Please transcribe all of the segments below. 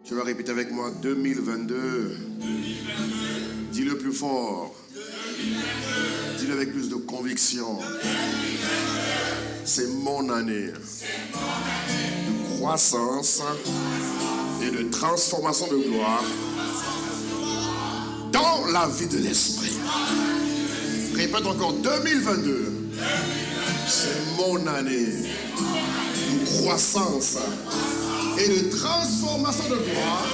Tu vas répéter avec moi 2022. Dis-le plus fort. Dis-le avec plus de conviction. C'est mon année de croissance et de transformation de gloire dans la vie de l'esprit. Répète encore 2022. C'est mon année de croissance et de transformation de gloire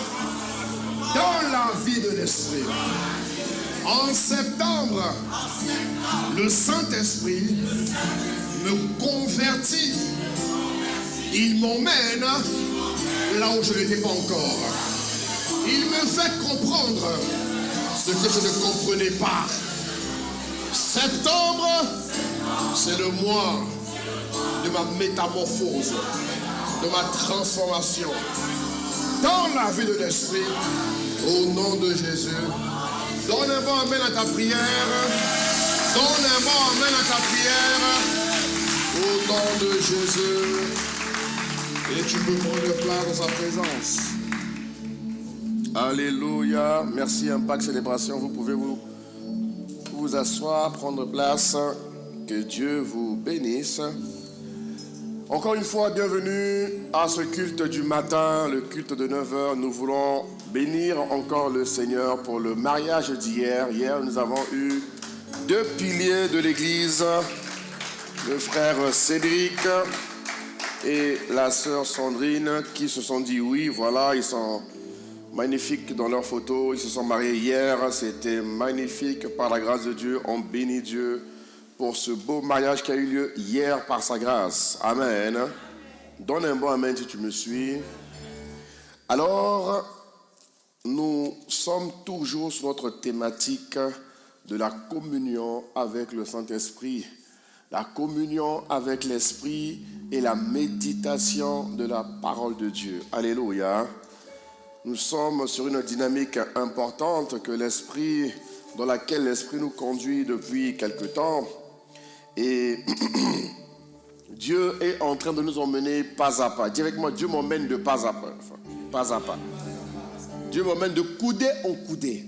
dans la vie de l'esprit. En septembre, le Saint-Esprit me convertit. Il m'emmène là où je n'étais pas encore. Il me fait comprendre ce que je ne comprenais pas. Septembre, c'est le mois de ma métamorphose, de ma transformation dans la vie de l'esprit. Au nom de Jésus, donne un bon amen à ta prière. Donne un bon amen à ta prière. Au nom de Jésus. Et tu peux prendre place dans sa présence. Alléluia. Merci Impact Célébration. Vous pouvez vous asseoir, prendre place. Que Dieu vous bénisse. Encore une fois, bienvenue à ce culte du matin, le culte de 9h. Nous voulons bénir encore le Seigneur pour le mariage d'hier. Hier, nous avons eu 2 piliers de l'église, le frère Cédric et la sœur Sandrine, qui se sont dit oui. Voilà, ils sont magnifiques dans leurs photos. Ils se sont mariés hier. C'était magnifique par la grâce de Dieu. On bénit Dieu pour ce beau mariage qui a eu lieu hier par sa grâce. Amen. Donne un bon amen si tu me suis. Alors, nous sommes toujours sur notre thématique de la communion avec le Saint-Esprit. La communion avec l'Esprit et la méditation de la parole de Dieu. Alléluia. Nous sommes sur une dynamique importante dans laquelle l'Esprit nous conduit depuis quelque temps. Et Dieu est en train de nous emmener pas à pas. Dis avec moi, Dieu m'emmène de pas à pas. Pas à pas. Dieu m'emmène de coudée en coudée.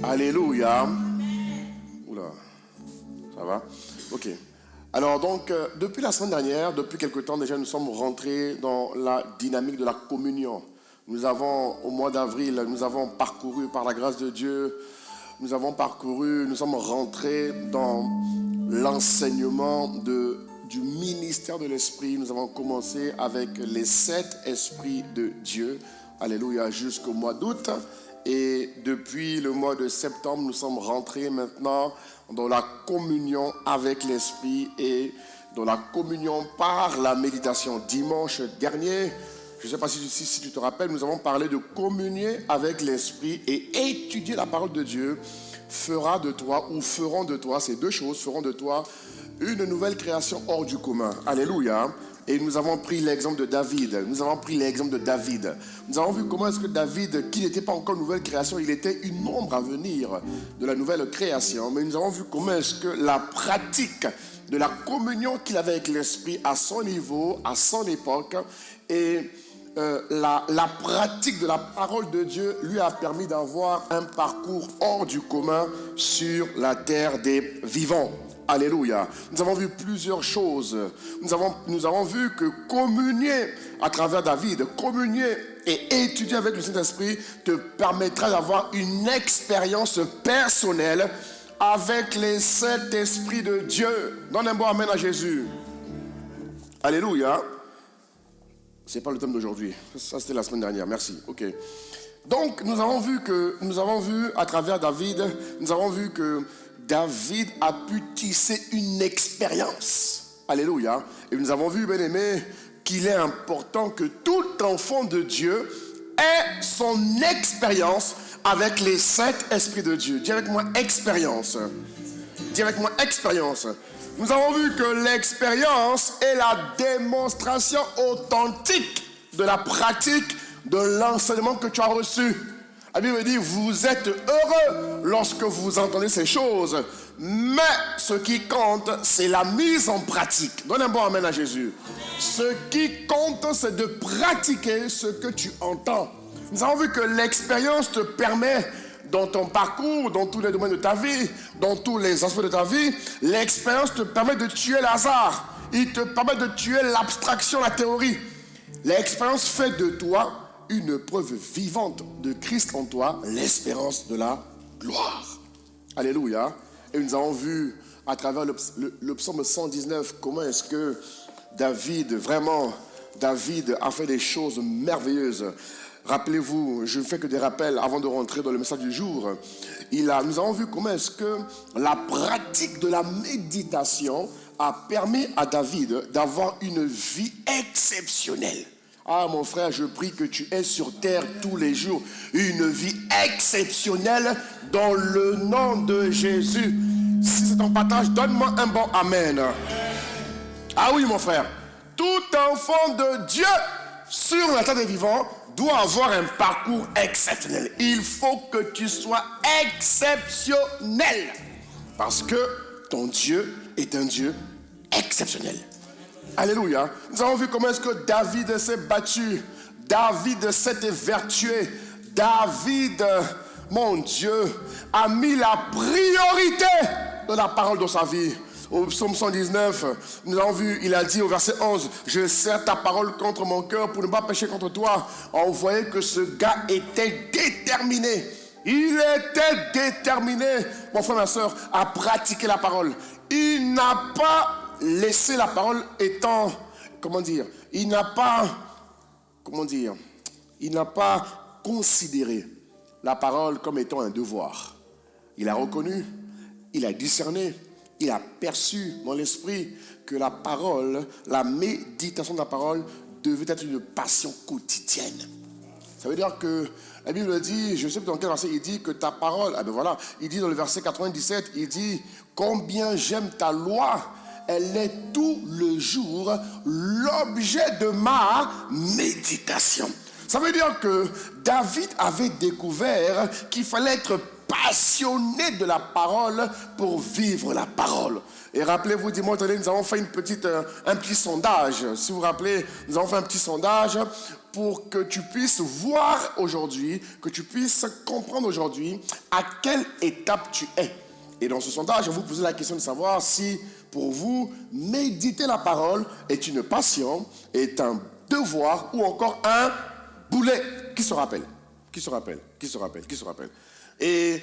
Alléluia. Oula. Ça va? Ok. Alors donc, depuis la semaine dernière, depuis quelque temps déjà, nous sommes rentrés dans la dynamique de la communion. Au mois d'avril, nous avons parcouru par la grâce de Dieu. Nous sommes rentrés dans l'enseignement du ministère de l'Esprit. Nous avons commencé avec les 7 esprits de Dieu. Alléluia, jusqu'au mois d'août. Et depuis le mois de septembre, nous sommes rentrés maintenant dans la communion avec l'Esprit et dans la communion par la méditation. Dimanche dernier, je ne sais pas si tu te rappelles, nous avons parlé de communier avec l'Esprit et étudier la parole de Dieu feront de toi, ces deux choses feront de toi une nouvelle création hors du commun. Alléluia. Et nous avons pris l'exemple de David. Nous avons vu comment est-ce que David, qui n'était pas encore une nouvelle création, il était une ombre à venir de la nouvelle création. Mais nous avons vu comment est-ce que la pratique de la communion qu'il avait avec l'Esprit à son niveau, à son époque, et la pratique de la parole de Dieu lui a permis d'avoir un parcours hors du commun sur la terre des vivants. Alléluia. Nous avons vu plusieurs choses. Nous avons vu que communier à travers David, communier et étudier avec le Saint-Esprit te permettra d'avoir une expérience personnelle avec les 7 esprits de Dieu. Donne un bon amen à Jésus. Alléluia. C'est pas le thème d'aujourd'hui. Ça, c'était la semaine dernière. Merci. Ok. Donc, nous avons vu à travers David, que David a pu tisser une expérience. Alléluia. Et nous avons vu, bien aimé, qu'il est important que tout enfant de Dieu ait son expérience avec les 7 esprits de Dieu. Dis avec moi expérience. Dis avec moi expérience. Nous avons vu que l'expérience est la démonstration authentique de la pratique de l'enseignement que tu as reçu. La Bible dit, vous êtes heureux lorsque vous entendez ces choses, Mais ce qui compte, c'est la mise en pratique. Donne un bon amen à Jésus. Ce qui compte, c'est de pratiquer ce que tu entends. Nous avons vu que l'expérience te permet, dans ton parcours, dans tous les domaines de ta vie, dans tous les aspects de ta vie, l'expérience te permet de tuer le hasard. Il te permet de tuer l'abstraction, la théorie. L'expérience fait de toi une preuve vivante de Christ en toi, l'espérance de la gloire. Alléluia. Et nous avons vu à travers le psaume 119 comment est-ce que David a fait des choses merveilleuses. Rappelez-vous, je ne fais que des rappels avant de rentrer dans le message du jour. Nous avons vu comment est-ce que la pratique de la méditation a permis à David d'avoir une vie exceptionnelle. Ah mon frère, je prie que tu aies sur terre tous les jours une vie exceptionnelle dans le nom de Jésus. Si c'est ton partage, donne-moi un bon amen. Ah oui mon frère, tout enfant de Dieu sur la terre des vivants doit avoir un parcours exceptionnel. Il faut que tu sois exceptionnel. Parce que ton Dieu est un Dieu exceptionnel. Alléluia. Nous avons vu comment est-ce que David s'est battu. David s'est évertué. David, mon Dieu, a mis la priorité de la parole dans sa vie. Au psaume 119, nous avons vu, il a dit au verset 11, « Je serre ta parole contre mon cœur pour ne pas pécher contre toi. » On voyait que ce gars était déterminé. Il était déterminé, mon frère, ma soeur, à pratiquer la parole. Il n'a pas laissé la parole étant, il n'a pas considéré la parole comme étant un devoir. Il a reconnu, il a discerné, il a perçu dans l'esprit que la parole, la méditation de la parole devait être une passion quotidienne. Ça veut dire que la Bible dit, je sais pas dans quel verset il dit que ta parole, il dit dans le verset 97, il dit combien j'aime ta loi, elle est tout le jour l'objet de ma méditation. Ça veut dire que David avait découvert qu'il fallait être passionné de la parole pour vivre la parole. Et rappelez-vous, dimanche dernier, nous avons fait un petit sondage. Si vous vous rappelez, nous avons fait un petit sondage pour que tu puisses voir aujourd'hui, que tu puisses comprendre aujourd'hui à quelle étape tu es. Et dans ce sondage, je vous posais la question de savoir si, pour vous, méditer la parole est une passion, est un devoir ou encore un boulet. Qui se rappelle? Et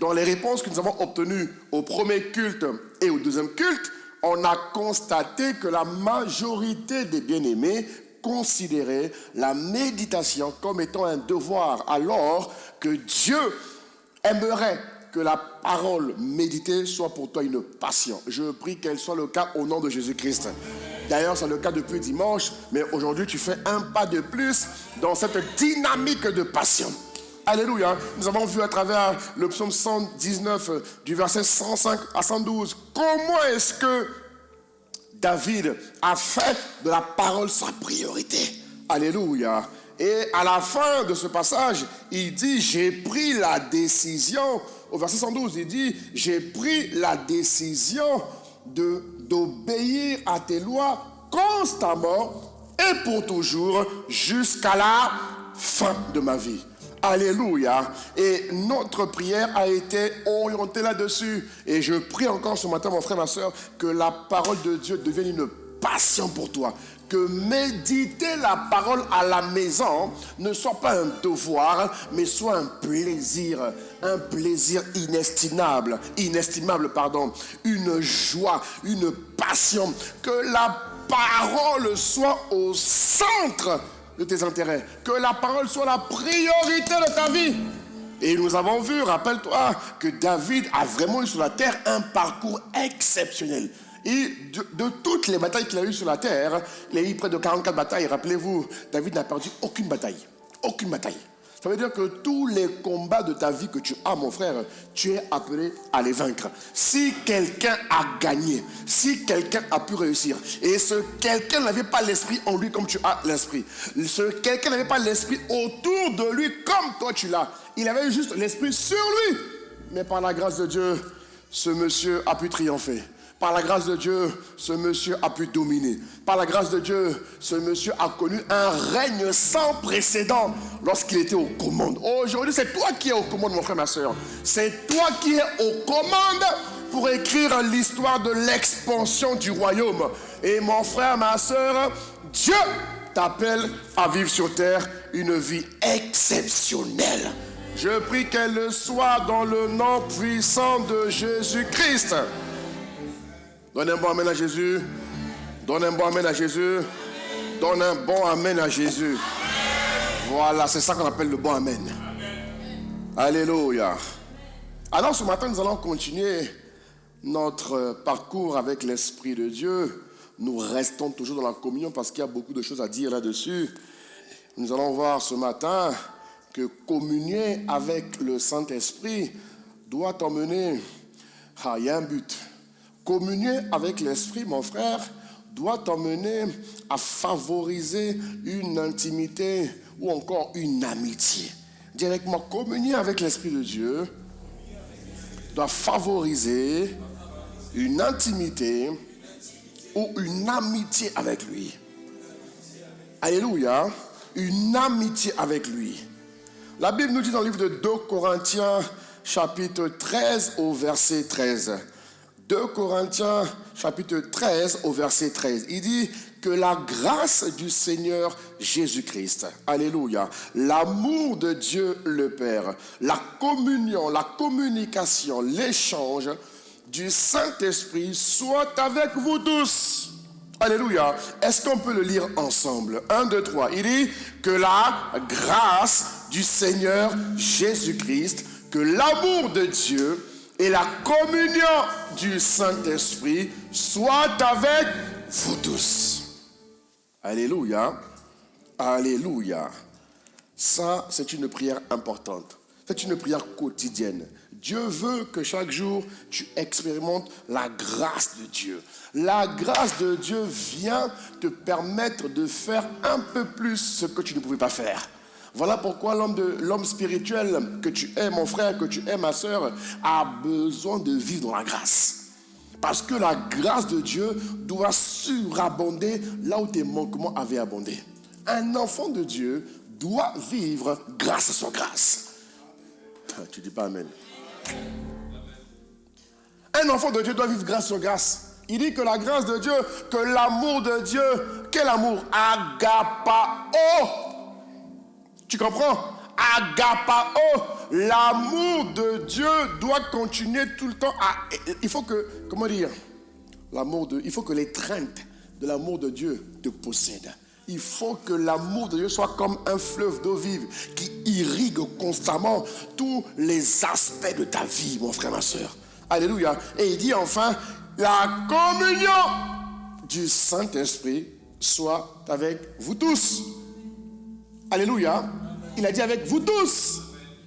dans les réponses que nous avons obtenues au premier culte et au deuxième culte, on a constaté que la majorité des bien-aimés considéraient la méditation comme étant un devoir, alors que Dieu aimerait que la parole méditée soit pour toi une passion. Je prie qu'elle soit le cas au nom de Jésus-Christ. D'ailleurs, c'est le cas depuis dimanche, mais aujourd'hui, tu fais un pas de plus dans cette dynamique de passion. Alléluia. Nous avons vu à travers le psaume 119, du verset 105 à 112, comment est-ce que David a fait de la parole sa priorité. Alléluia. Et à la fin de ce passage, il dit, j'ai pris la décision, au verset 112, il dit, j'ai pris la décision d'obéir à tes lois constamment et pour toujours jusqu'à la fin de ma vie. Alléluia. Et notre prière a été orientée là-dessus. Et je prie encore ce matin, mon frère, ma soeur, que la parole de Dieu devienne une passion pour toi. Que méditer la parole à la maison ne soit pas un devoir, mais soit un plaisir inestimable, une joie, une passion. Que la parole soit au centre de tes intérêts, que la parole soit la priorité de ta vie. Et nous avons vu, rappelle-toi, que David a vraiment eu sur la terre un parcours exceptionnel. Et de toutes les batailles qu'il a eues sur la terre, il a eu près de 44 batailles. Rappelez-vous, David n'a perdu aucune bataille. Aucune bataille. Ça veut dire que tous les combats de ta vie que tu as, mon frère, tu es appelé à les vaincre. Si quelqu'un a gagné, si quelqu'un a pu réussir, et ce quelqu'un n'avait pas l'esprit en lui comme tu as l'esprit, ce quelqu'un n'avait pas l'esprit autour de lui comme toi tu l'as, il avait juste l'esprit sur lui. Mais par la grâce de Dieu, ce monsieur a pu triompher. Par la grâce de Dieu, ce monsieur a pu dominer. Par la grâce de Dieu, ce monsieur a connu un règne sans précédent lorsqu'il était aux commandes. Aujourd'hui, c'est toi qui es aux commandes, mon frère, ma soeur. C'est toi qui es aux commandes pour écrire l'histoire de l'expansion du royaume. Et mon frère, ma soeur, Dieu t'appelle à vivre sur terre une vie exceptionnelle. Je prie qu'elle le soit dans le nom puissant de Jésus-Christ. Donne un bon amen à Jésus. Donne un bon amen à Jésus. Donne un bon amen à Jésus. Voilà, c'est ça qu'on appelle le bon amen. Alléluia. Alors ce matin, nous allons continuer notre parcours avec l'Esprit de Dieu. Nous restons toujours dans la communion parce qu'il y a beaucoup de choses à dire là-dessus. Nous allons voir ce matin que communier avec le Saint-Esprit doit t'emmener. Il y a un but. Communier avec l'Esprit, mon frère, doit t'emmener à favoriser une intimité ou encore une amitié. Directement, communier avec l'Esprit de Dieu doit favoriser une intimité ou une amitié avec lui. Alléluia. Une amitié avec lui. La Bible nous dit dans le livre de 2 Corinthiens, chapitre 13 au verset 13. 2 Corinthiens, chapitre 13 au verset 13. Il dit que la grâce du Seigneur Jésus-Christ, alléluia, l'amour de Dieu le Père, la communion, la communication, l'échange du Saint-Esprit soit avec vous tous. Alléluia. Est-ce qu'on peut le lire ensemble? 1, 2, 3. Il dit que la grâce du Seigneur Jésus-Christ, que l'amour de Dieu et la communion du Saint-Esprit soient avec vous tous. Alléluia. Alléluia. Ça, c'est une prière importante. C'est une prière quotidienne. Dieu veut que chaque jour, tu expérimentes la grâce de Dieu. La grâce de Dieu vient te permettre de faire un peu plus ce que tu ne pouvais pas faire. Voilà pourquoi l'homme spirituel que tu es, mon frère, que tu es, ma soeur, a besoin de vivre dans la grâce. Parce que la grâce de Dieu doit surabonder là où tes manquements avaient abondé. Un enfant de Dieu doit vivre grâce sur grâce. Tu dis pas amen. Un enfant de Dieu doit vivre grâce sur grâce. Il dit que la grâce de Dieu, que l'amour de Dieu, quel amour? Agapao. Tu comprends? Agapao. L'amour de Dieu doit continuer tout le temps à... Il faut que, comment dire? Il faut que l'étreinte de l'amour de Dieu te possède. Il faut que l'amour de Dieu soit comme un fleuve d'eau vive qui irrigue constamment tous les aspects de ta vie, mon frère, ma soeur. Alléluia. Et il dit enfin, la communion du Saint-Esprit soit avec vous tous. Alléluia. Il a dit avec vous tous.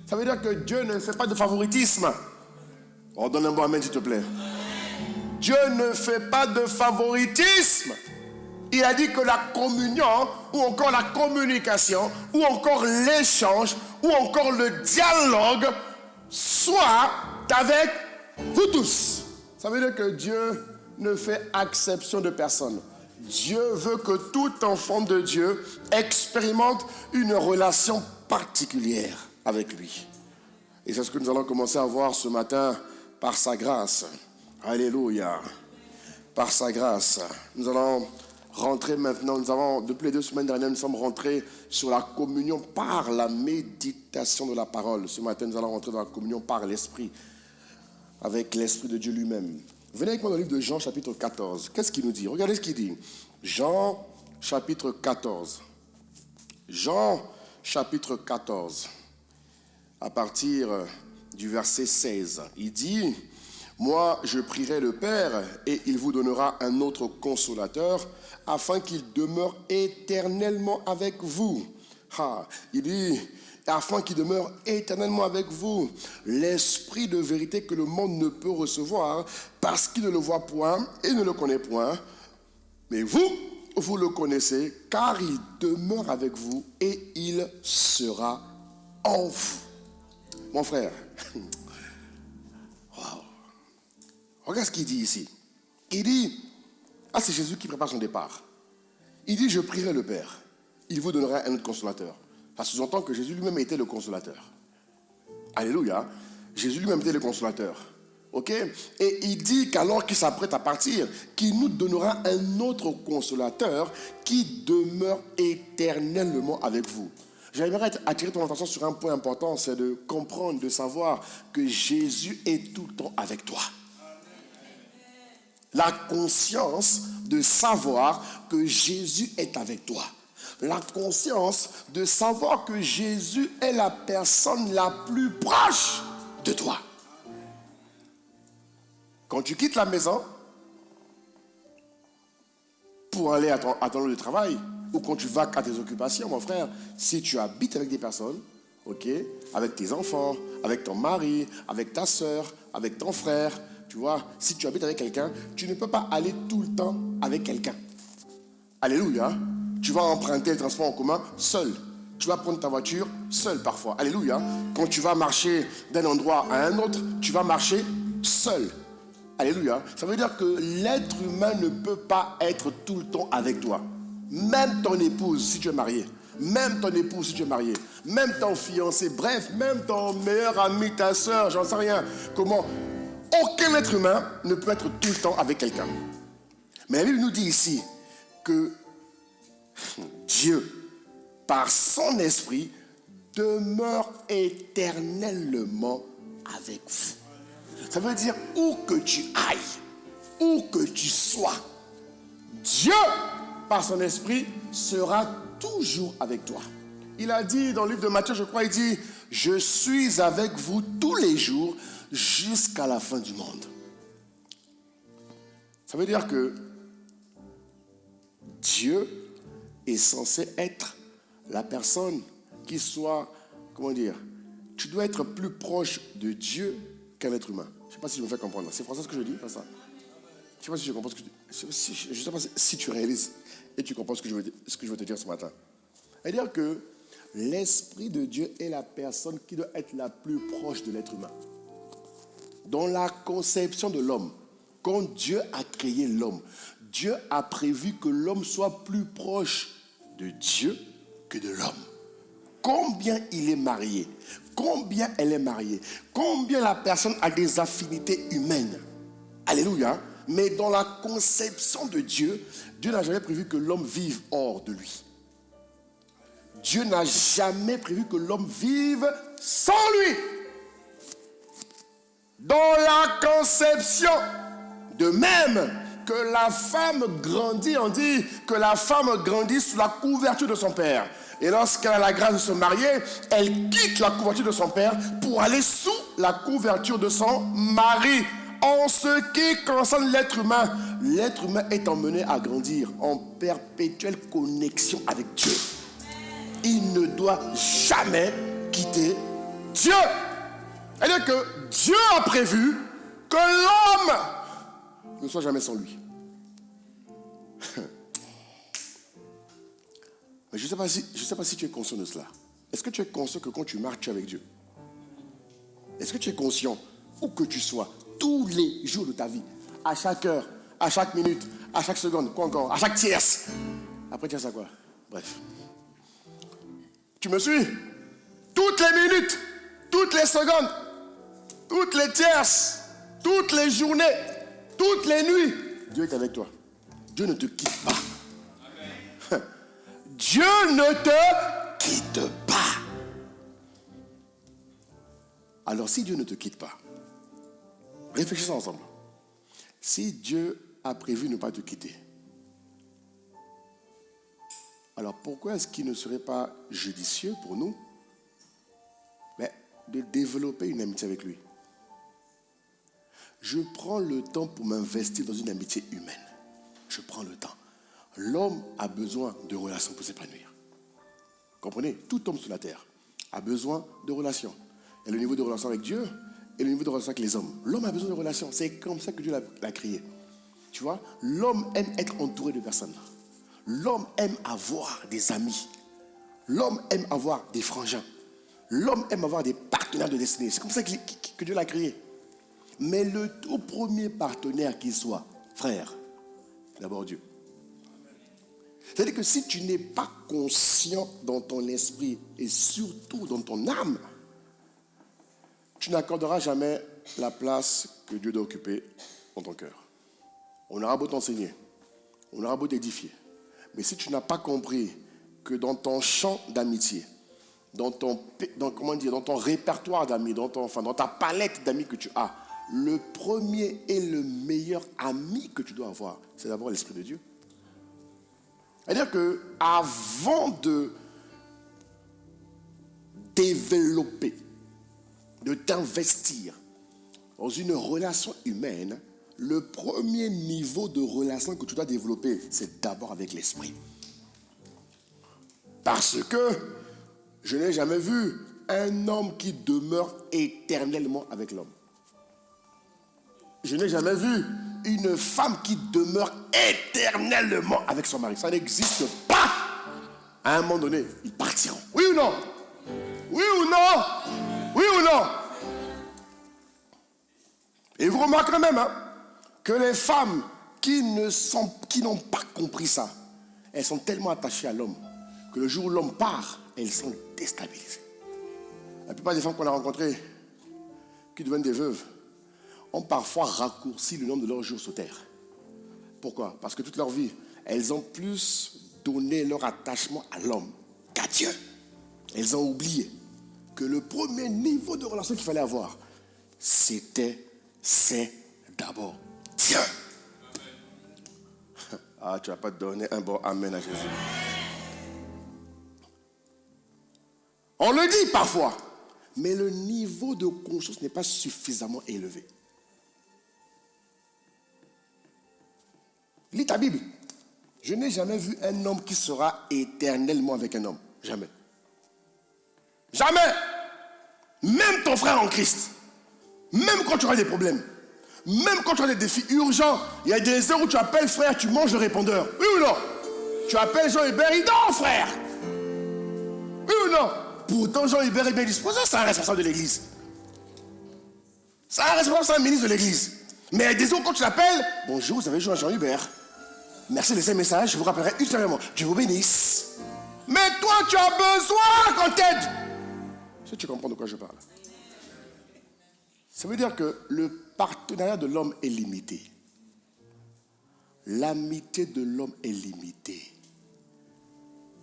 Ça veut dire que Dieu ne fait pas de favoritisme. Oh, donne un bon amen, s'il te plaît. Dieu ne fait pas de favoritisme. Il a dit que la communion, ou encore la communication, ou encore l'échange, ou encore le dialogue, soit avec vous tous. Ça veut dire que Dieu ne fait exception de personne. Dieu veut que tout enfant de Dieu expérimente une relation particulière avec lui. Et c'est ce que nous allons commencer à voir ce matin par sa grâce. Alléluia. Par sa grâce. Nous allons rentrer maintenant, depuis les 2 semaines dernières, nous sommes rentrés sur la communion par la méditation de la parole. Ce matin, nous allons rentrer dans la communion par l'Esprit, avec l'Esprit de Dieu lui-même. Venez avec moi dans le livre de Jean, chapitre 14. Qu'est-ce qu'il nous dit? Regardez ce qu'il dit. Jean, chapitre 14. Jean, chapitre 14. À partir du verset 16. Il dit... Moi, je prierai le Père et il vous donnera un autre consolateur afin qu'il demeure éternellement avec vous. Il dit, afin qu'il demeure éternellement avec vous, l'esprit de vérité que le monde ne peut recevoir parce qu'il ne le voit point et ne le connaît point. Mais vous, vous le connaissez car il demeure avec vous et il sera en vous. Mon frère, wow. Regarde ce qu'il dit ici. Il dit, c'est Jésus qui prépare son départ. Il dit, je prierai le Père. Il vous donnera un autre consolateur. Ça sous-entend que Jésus lui-même était le consolateur. Alléluia. Jésus lui-même était le consolateur. Ok? Et il dit qu'alors qu'il s'apprête à partir, qu'il nous donnera un autre consolateur qui demeure éternellement avec vous. J'aimerais attirer ton attention sur un point important, c'est de comprendre, de savoir que Jésus est tout le temps avec toi. La conscience de savoir que Jésus est avec toi. La conscience de savoir que Jésus est la personne la plus proche de toi. Quand tu quittes la maison pour aller à ton lieu de travail, ou quand tu vas à tes occupations, mon frère, si tu habites avec des personnes, ok, avec tes enfants, avec ton mari, avec ta soeur, avec ton frère, tu vois, si tu habites avec quelqu'un, tu ne peux pas aller tout le temps avec quelqu'un. Alléluia. Tu vas emprunter le transport en commun seul. Tu vas prendre ta voiture seul parfois. Alléluia. Quand tu vas marcher d'un endroit à un autre, tu vas marcher seul. Alléluia. Ça veut dire que l'être humain ne peut pas être tout le temps avec toi. Même ton épouse, si tu es marié. Même ton épouse, si tu es marié. Même ton fiancé. Bref, même ton meilleur ami, ta soeur, j'en sais rien. Comment? Aucun être humain ne peut être tout le temps avec quelqu'un. Mais la Bible nous dit ici que Dieu, par son esprit, demeure éternellement avec vous. Ça veut dire où que tu ailles, où que tu sois, Dieu, par son esprit, sera toujours avec toi. Il a dit dans le livre de Matthieu, je crois, il dit, je suis avec vous tous les jours jusqu'à la fin du monde. Ça veut dire que Dieu est censé être la personne qui soit, comment dire, tu dois être plus proche de Dieu qu'un être humain. Je ne sais pas si je me fais comprendre. C'est français ce que je dis, pas ça. Je ne sais pas si je comprends ce que je dis. Je ne sais pas si tu réalises et tu comprends ce que je veux te dire ce matin. C'est-à-dire que l'Esprit de Dieu est la personne qui doit être la plus proche de l'être humain. Dans la conception de l'homme, quand Dieu a créé l'homme, Dieu a prévu que l'homme soit plus proche de Dieu que de l'homme. Combien il est marié, combien elle est mariée, combien la personne a des affinités humaines. Alléluia. Mais dans la conception de Dieu, Dieu n'a jamais prévu que l'homme vive hors de lui. Dieu n'a jamais prévu que l'homme vive sans lui. Dans la conception, de même que la femme grandit, on dit que la femme grandit sous la couverture de son père. Et lorsqu'elle a la grâce de se marier, elle quitte la couverture de son père pour aller sous la couverture de son mari. En ce qui concerne l'être humain est emmené à grandir en perpétuelle connexion avec Dieu. Il ne doit jamais quitter Dieu. C'est-à-dire que Dieu a prévu que l'homme ne soit jamais sans lui. Mais je ne sais pas si tu es conscient de cela. Est-ce que tu es conscient que quand tu marches, tu es avec Dieu? Est-ce que tu es conscient, où que tu sois, tous les jours de ta vie, à chaque heure, à chaque minute, à chaque seconde, quoi encore, à chaque tierce? Après, tu as ça quoi? Bref. Tu me suis? Toutes les minutes, toutes les secondes, toutes les tierces, toutes les journées, toutes les nuits, Dieu est avec toi. Dieu ne te quitte pas. Amen. Dieu ne te quitte pas. Alors si Dieu ne te quitte pas, réfléchissons ensemble. Si Dieu a prévu ne pas te quitter, alors pourquoi est-ce qu'il ne serait pas judicieux pour nous de développer une amitié avec lui? Je prends le temps pour m'investir dans une amitié humaine. Je prends le temps. L'homme a besoin de relations pour s'épanouir. Comprenez? Tout homme sur la terre a besoin de relations. Il y a le niveau de relation avec Dieu et le niveau de relation avec les hommes. L'homme a besoin de relations. C'est comme ça que Dieu l'a créé. Tu vois? L'homme aime être entouré de personnes. L'homme aime avoir des amis. L'homme aime avoir des frangins. L'homme aime avoir des partenaires de destinée. C'est comme ça que Dieu l'a créé. Mais le tout premier partenaire qui soit, frère, c'est d'abord Dieu. C'est-à-dire que si tu n'es pas conscient dans ton esprit et surtout dans ton âme, tu n'accorderas jamais la place que Dieu doit occuper dans ton cœur. On aura beau t'enseigner, on aura beau t'édifier, mais si tu n'as pas compris que dans ton champ d'amitié, dans ton répertoire d'amis, dans ta palette d'amis que tu as, le premier et le meilleur ami que tu dois avoir, c'est d'abord l'Esprit de Dieu. C'est-à-dire qu'avant de développer, de t'investir dans une relation humaine, le premier niveau de relation que tu dois développer, c'est d'abord avec l'Esprit. Parce que je n'ai jamais vu un homme qui demeure éternellement avec l'homme. Je n'ai jamais vu une femme qui demeure éternellement avec son mari. Ça n'existe pas. À un moment donné, ils partiront. Oui ou non? Oui ou non? Oui ou non? Et vous remarquerez même que les femmes qui n'ont pas compris ça, elles sont tellement attachées à l'homme que le jour où l'homme part, elles sont déstabilisées. La plupart des femmes qu'on a rencontrées qui deviennent des veuves ont parfois raccourci le nombre de leurs jours sur terre. Pourquoi? Parce que toute leur vie, elles ont plus donné leur attachement à l'homme qu'à Dieu. Elles ont oublié que le premier niveau de relation qu'il fallait avoir, c'est d'abord Dieu. Ah, tu ne vas pas te donner un bon amen à Jésus. On le dit parfois, mais le niveau de conscience n'est pas suffisamment élevé. Lis ta Bible. Je n'ai jamais vu un homme qui sera éternellement avec un homme. Jamais. Jamais. Même ton frère en Christ. Même quand tu auras des problèmes. Même quand tu auras des défis urgents. Il y a des heures où tu appelles frère, tu manges le répondeur. Oui ou non? Tu appelles Jean-Hubert, il dort frère. Oui ou non? Pourtant Jean-Hubert est bien disposé, c'est un responsable de l'église. C'est un responsable, c'est un ministre de l'église. Mais des heures quand tu l'appelles, bonjour, vous avez joué à Jean-Hubert. Merci de laisser un message, je vous rappellerai ultérieurement. Dieu vous bénisse. Mais toi, tu as besoin qu'on t'aide. Si tu comprends de quoi je parle. Ça veut dire que le partenariat de l'homme est limité. L'amitié de l'homme est limitée.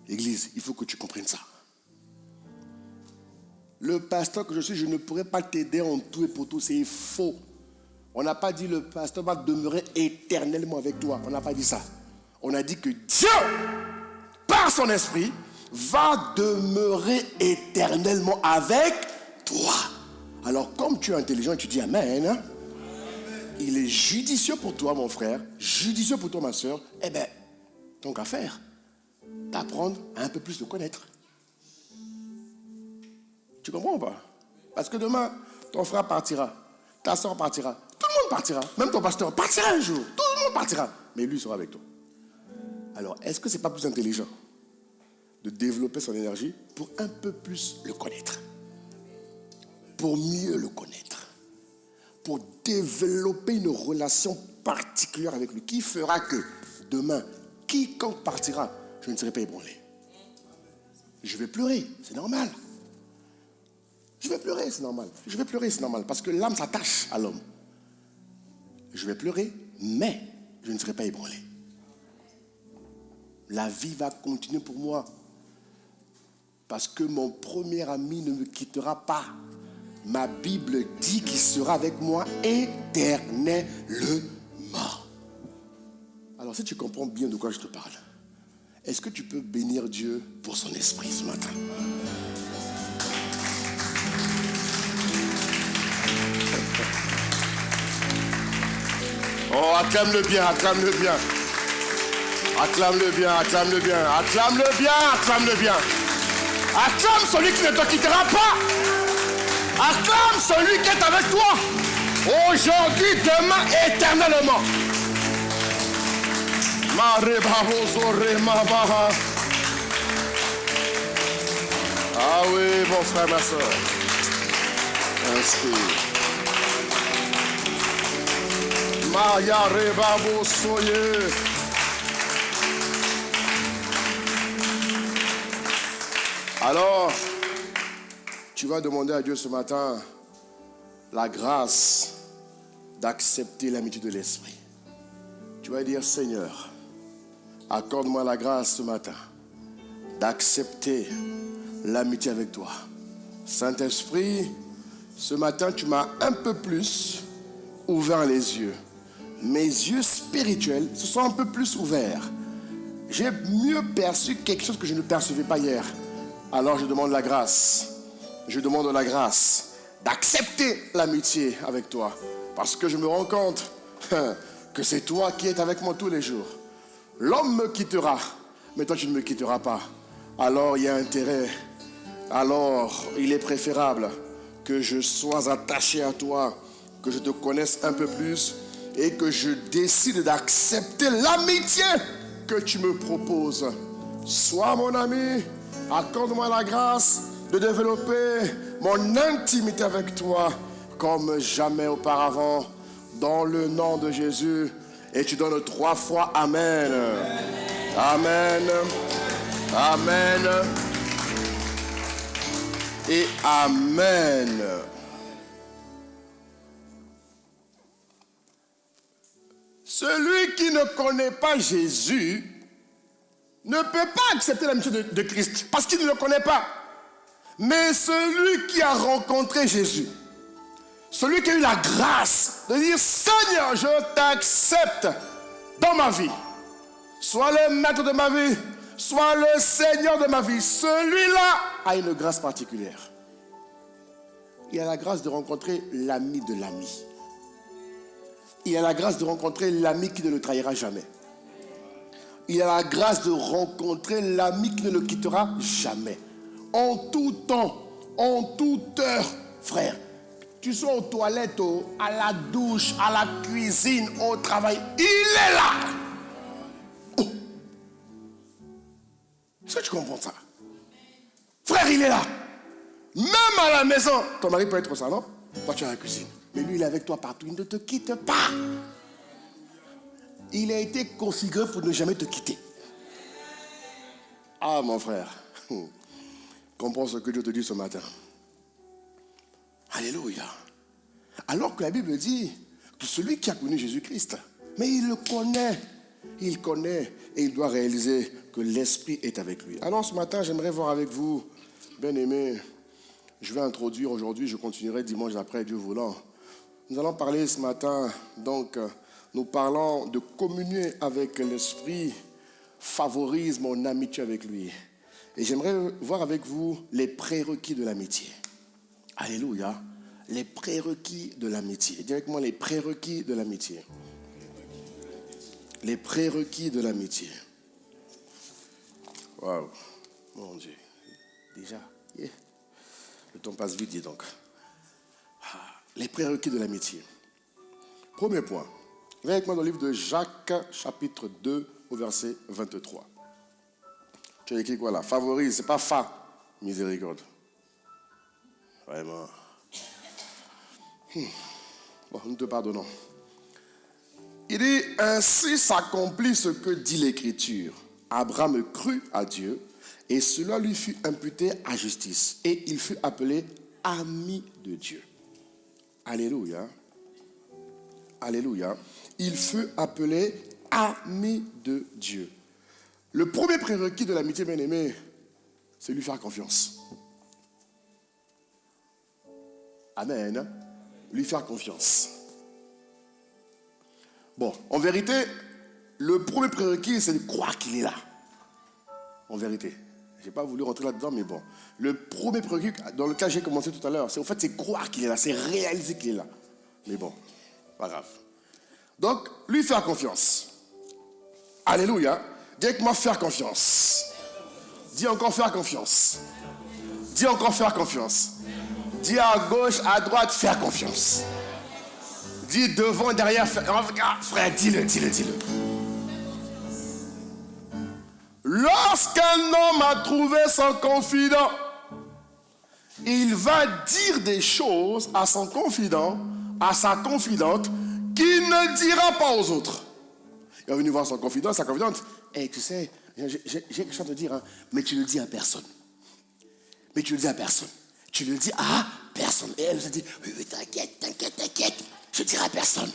L'église, il faut que tu comprennes ça. Le pasteur que je suis, je ne pourrais pas t'aider en tout et pour tout, c'est faux. On n'a pas dit le pasteur va demeurer éternellement avec toi. On n'a pas dit ça. On a dit que Dieu, par son esprit, va demeurer éternellement avec toi. Alors, comme tu es intelligent et tu dis Amen, il est judicieux pour toi, mon frère, judicieux pour toi, ma soeur, eh bien, donc à faire, d'apprendre à un peu plus le connaître. Tu comprends ou pas? Parce que demain, ton frère partira, ta soeur partira, tout le monde partira, même ton pasteur partira un jour, tout le monde partira, mais lui sera avec toi. Alors, est-ce que ce n'est pas plus intelligent de développer son énergie pour un peu plus le connaître? Pour mieux le connaître, pour développer une relation particulière avec lui, qui fera que demain, quiconque partira, je ne serai pas ébranlé. Je vais pleurer, c'est normal. Je vais pleurer, c'est normal. Je vais pleurer, c'est normal, parce que l'âme s'attache à l'homme. Je vais pleurer, mais je ne serai pas ébranlé. La vie va continuer pour moi, parce que mon premier ami ne me quittera pas. Ma Bible dit qu'il sera avec moi éternellement. Alors, si tu comprends bien de quoi je te parle, est-ce que tu peux bénir Dieu pour son esprit ce matin? Oh, acclame-le bien, acclame-le bien. Acclame-le bien, acclame-le bien, acclame-le bien, acclame-le bien. Acclame celui qui ne te quittera pas. Acclame celui qui est avec toi. Aujourd'hui, demain, éternellement. Ah oui, mon frère, ma soeur. Inspire. Maya Rebabo Soye. Alors, tu vas demander à Dieu ce matin la grâce d'accepter l'amitié de l'Esprit. Tu vas dire, Seigneur, accorde-moi la grâce ce matin d'accepter l'amitié avec toi. Saint-Esprit, ce matin, tu m'as un peu plus ouvert les yeux. Mes yeux spirituels se sont un peu plus ouverts. J'ai mieux perçu quelque chose que je ne percevais pas hier. Alors je demande la grâce. Je demande la grâce d'accepter l'amitié avec toi. Parce que je me rends compte que c'est toi qui es avec moi tous les jours. L'homme me quittera, mais toi tu ne me quitteras pas. Alors il y a intérêt. Alors il est préférable que je sois attaché à toi, que je te connaisse un peu plus et que je décide d'accepter l'amitié que tu me proposes. Sois mon ami, accorde-moi la grâce de développer mon intimité avec toi comme jamais auparavant, dans le nom de Jésus. Et tu donnes 3 fois Amen. Amen. Amen. Et Amen. Celui qui ne connaît pas Jésus ne peut pas accepter l'amitié de Christ parce qu'il ne le connaît pas. Mais celui qui a rencontré Jésus, celui qui a eu la grâce de dire, Seigneur, je t'accepte dans ma vie. Sois le maître de ma vie, sois le Seigneur de ma vie. Celui-là a une grâce particulière. Il a la grâce de rencontrer l'ami de l'ami. Il a la grâce de rencontrer l'ami qui ne le trahira jamais. Il a la grâce de rencontrer l'ami qui ne le quittera jamais. En tout temps, en toute heure, frère. Tu sois aux toilettes, à la douche, à la cuisine, au travail. Il est là. Oh. Est-ce que tu comprends ça? Frère, il est là. Même à la maison. Ton mari peut être au salon, toi tu es à la cuisine. Mais lui, il est avec toi partout. Il ne te quitte pas. Il a été configuré pour ne jamais te quitter. Ah, mon frère. Comprends ce que Dieu te dit ce matin. Alléluia. Alors que la Bible dit que celui qui a connu Jésus-Christ, mais il le connaît. Il connaît et il doit réaliser que l'Esprit est avec lui. Alors ce matin, j'aimerais voir avec vous, bien-aimés, je vais introduire aujourd'hui, je continuerai dimanche après, Dieu voulant. Nous allons parler ce matin, donc, nous parlons de communier avec l'Esprit, favorise mon amitié avec lui. Et j'aimerais voir avec vous les prérequis de l'amitié. Alléluia. Les prérequis de l'amitié. Dis avec moi les prérequis de l'amitié. Les prérequis de l'amitié. Waouh. Mon Dieu. Déjà. Yeah. Le temps passe vite, dis donc. Les prérequis de l'amitié. Premier point. Viens avec moi dans le livre de Jacques, chapitre 2, au verset 23. Tu as écrit quoi là? Favorise, c'est pas fa, miséricorde. Vraiment. Bon, nous te pardonnons. Il dit, ainsi s'accomplit ce que dit l'Écriture. Abraham crut à Dieu et cela lui fut imputé à justice. Et il fut appelé ami de Dieu. Alléluia. Alléluia. Il fut appelé ami de Dieu. Le premier prérequis de l'amitié, bien-aimé, c'est lui faire confiance. Amen. Lui faire confiance. Bon, en vérité, le premier prérequis, c'est de croire qu'il est là. En vérité. Je n'ai pas voulu rentrer là-dedans, mais bon. Le premier prérequis, dans lequel j'ai commencé tout à l'heure, c'est croire qu'il est là, c'est réaliser qu'il est là. Mais bon, pas grave. Donc, lui faire confiance. Alléluia. Dis avec moi faire confiance. Dis encore faire confiance. Dis encore faire confiance. Dis à gauche, à droite, faire confiance. Dis devant, derrière, frère, dis-le. Lorsqu'un homme a trouvé son confident, il va dire des choses à son confident, à sa confidente, qui ne dira pas aux autres. Il est venu voir son confident, sa confidente. Hey, tu sais, j'ai quelque chose à te dire, hein, mais tu ne le dis à personne. Mais tu le dis à personne. Tu le dis à personne. Et elle se dit, oui, t'inquiète. Je ne dirai à personne.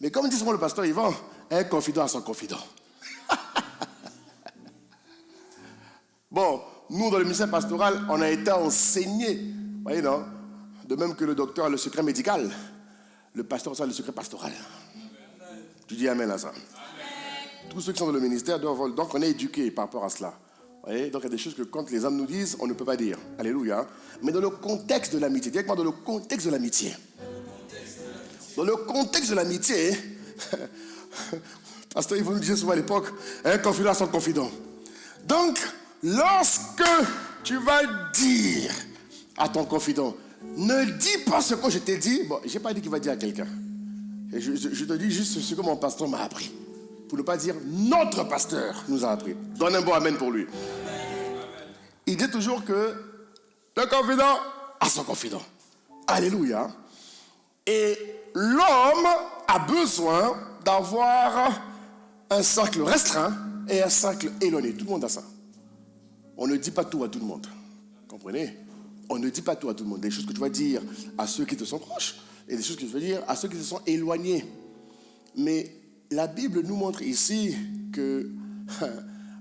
Mais comme dit souvent le pasteur Yvan, un confident à son confident. Bon, nous, dans le ministère pastoral, on a été enseignés. Vous voyez, non? De même que le docteur a le secret médical, le pasteur a le secret pastoral. Tu dis amen à ça. Amen. Tous ceux qui sont dans le ministère doivent... Donc, on est éduqués par rapport à cela. Vous voyez? Donc, il y a des choses que quand les hommes nous disent, on ne peut pas dire. Alléluia. Mais dans le contexte de l'amitié, directement dans le contexte de l'amitié. Dans le contexte de l'amitié, pasteur, il vous nous disait souvent à l'époque, un confident à son confident. Donc, lorsque tu vas dire à ton confident, ne dis pas ce que je t'ai dit. Bon, je n'ai pas dit qu'il va dire à quelqu'un. Je te dis juste ce que mon pasteur m'a appris. Pour ne pas dire notre pasteur nous a appris. Donne un bon amen pour lui. Il dit toujours que le confident a son confident. Alléluia. Et l'homme a besoin d'avoir un cercle restreint et un cercle éloigné. Tout le monde a ça. On ne dit pas tout à tout le monde. Comprenez? On ne dit pas tout à tout le monde. Des choses que tu vas dire à ceux qui te sont proches et des choses que tu vas dire à ceux qui te sont éloignés. Mais la Bible nous montre ici que,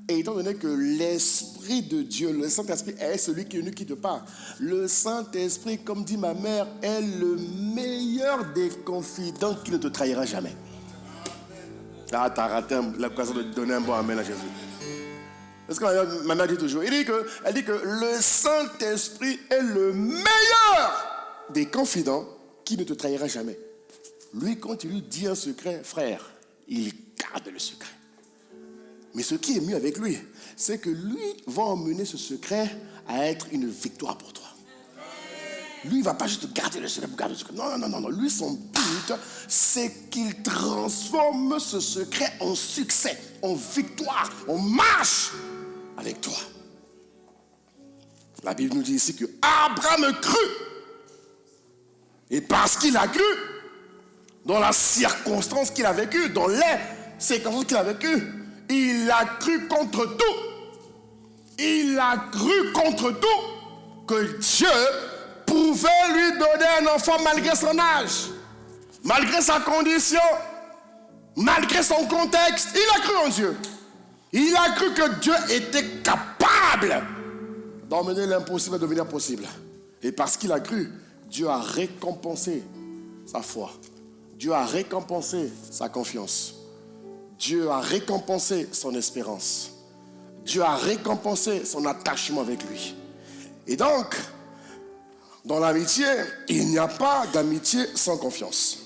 et étant donné que l'Esprit de Dieu, le Saint-Esprit est celui qui ne quitte pas. Le Saint-Esprit, comme dit ma mère, est le meilleur des confidents qui ne te trahira jamais. Ah, t'as raté l'occasion de donner un bon amen à Jésus. Parce que ma mère dit toujours, elle dit que le Saint-Esprit est le meilleur des confidents qui ne te trahira jamais. Lui, quand tu lui dis un secret, frère, il garde le secret. Mais ce qui est mieux avec lui, c'est que lui va emmener ce secret à être une victoire pour toi. Lui, il ne va pas juste garder le secret pour garder le secret. Non. Lui, son but, c'est qu'il transforme ce secret en succès, en victoire, en marche avec toi. La Bible nous dit ici que Abraham crut. Et parce qu'il a cru, dans la circonstance qu'il a vécue, dans les circonstances qu'il a vécues, il a cru contre tout. Il a cru contre tout que Dieu pouvait lui donner un enfant malgré son âge, malgré sa condition, malgré son contexte. Il a cru en Dieu. Il a cru que Dieu était capable d'emmener l'impossible à devenir possible. Et parce qu'il a cru, Dieu a récompensé sa foi. Dieu a récompensé sa confiance. Dieu a récompensé son espérance. Dieu a récompensé son attachement avec lui. Et donc, dans l'amitié, il n'y a pas d'amitié sans confiance.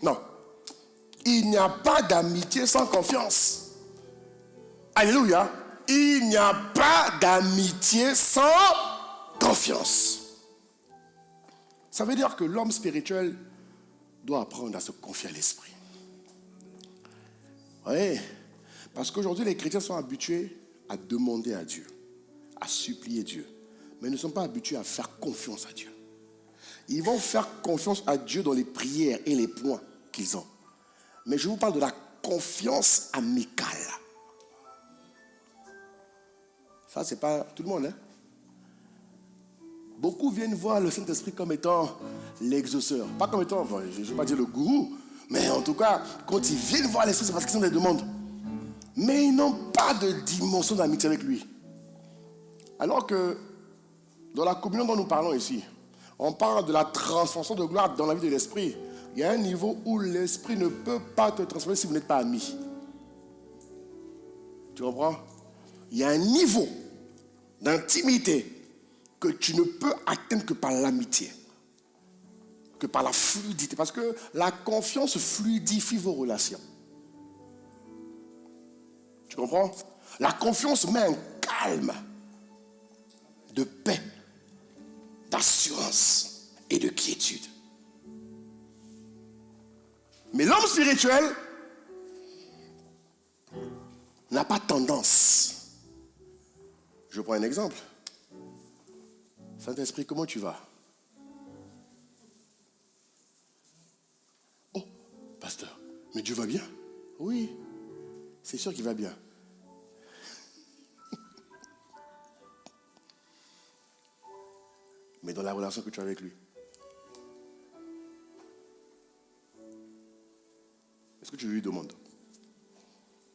Non. Il n'y a pas d'amitié sans confiance. Alléluia. Il n'y a pas d'amitié sans confiance. Ça veut dire que l'homme spirituel doit apprendre à se confier à l'esprit. Oui. Parce qu'aujourd'hui, les chrétiens sont habitués à demander à Dieu, à supplier Dieu. Mais ils ne sont pas habitués à faire confiance à Dieu. Ils vont faire confiance à Dieu dans les prières et les points qu'ils ont. Mais je vous parle de la confiance amicale. Ça, c'est pas tout le monde, hein? Beaucoup viennent voir le Saint-Esprit comme étant l'exauceur. Pas comme étant, je ne vais pas dire le gourou, mais en tout cas, quand ils viennent voir l'Esprit, c'est parce qu'ils ont des demandes. Mais ils n'ont pas de dimension d'amitié avec lui. Alors que dans la communion dont nous parlons ici, on parle de la transformation de gloire dans la vie de l'esprit. Il y a un niveau où l'esprit ne peut pas te transformer si vous n'êtes pas amis. Tu comprends? Il y a un niveau d'intimité que tu ne peux atteindre que par l'amitié, que par la fluidité. Parce que la confiance fluidifie vos relations. Tu comprends? La confiance met un calme de paix, d'assurance et de quiétude. Mais l'homme spirituel n'a pas tendance. Je prends un exemple. Saint-Esprit, comment tu vas? Oh, pasteur. Mais Dieu va bien. Oui, c'est sûr qu'il va bien. Mais dans la relation que tu as avec lui, est-ce que tu lui demandes?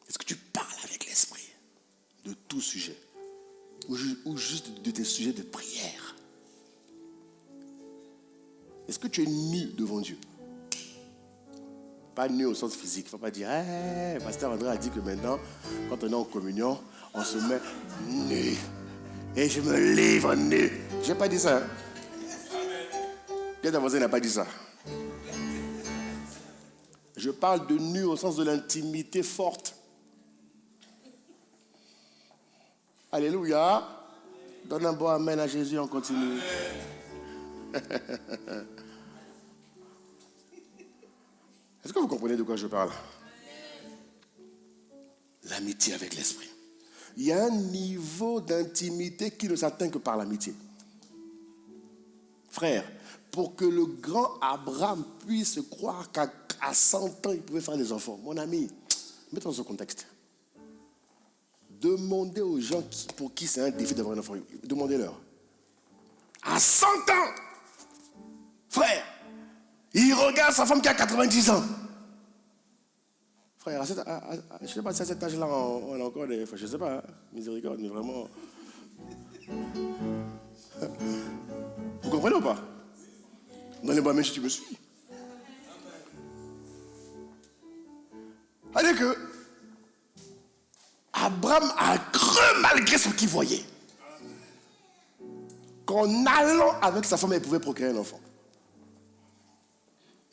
Est-ce que tu parles avec l'esprit de tout sujet? Ou juste de tes sujets de prière? Est-ce que tu es nu devant Dieu? Pas nu au sens physique. Il ne faut pas dire, hey, Pasteur André a dit que maintenant, quand on est en communion, on se met nu. Et je me livre nu. Je n'ai pas dit ça. Bien ta voisine n'a pas dit ça. Je parle de nu au sens de l'intimité forte. Alléluia. Donne un bon amen à Jésus, on continue. Est-ce que vous comprenez de quoi je parle? L'amitié avec l'esprit. Il y a un niveau d'intimité qui ne s'atteint que par l'amitié. Frère, pour que le grand Abraham puisse croire qu'à 100 ans, il pouvait faire des enfants, mon ami, mettons dans ce contexte. Demandez aux gens pour qui c'est un défi d'avoir un enfant. Demandez-leur. À 100 ans, frère, il regarde sa femme qui a 90 ans. Frère, je ne sais pas si à cet âge-là, on a encore des... Enfin, je ne sais pas, hein, miséricorde, mais vraiment... Vous comprenez ou pas? Dans les bras, même si tu me suis. C'est-à-dire que Abraham a cru malgré ce qu'il voyait qu'en allant avec sa femme, il pouvait procréer un enfant.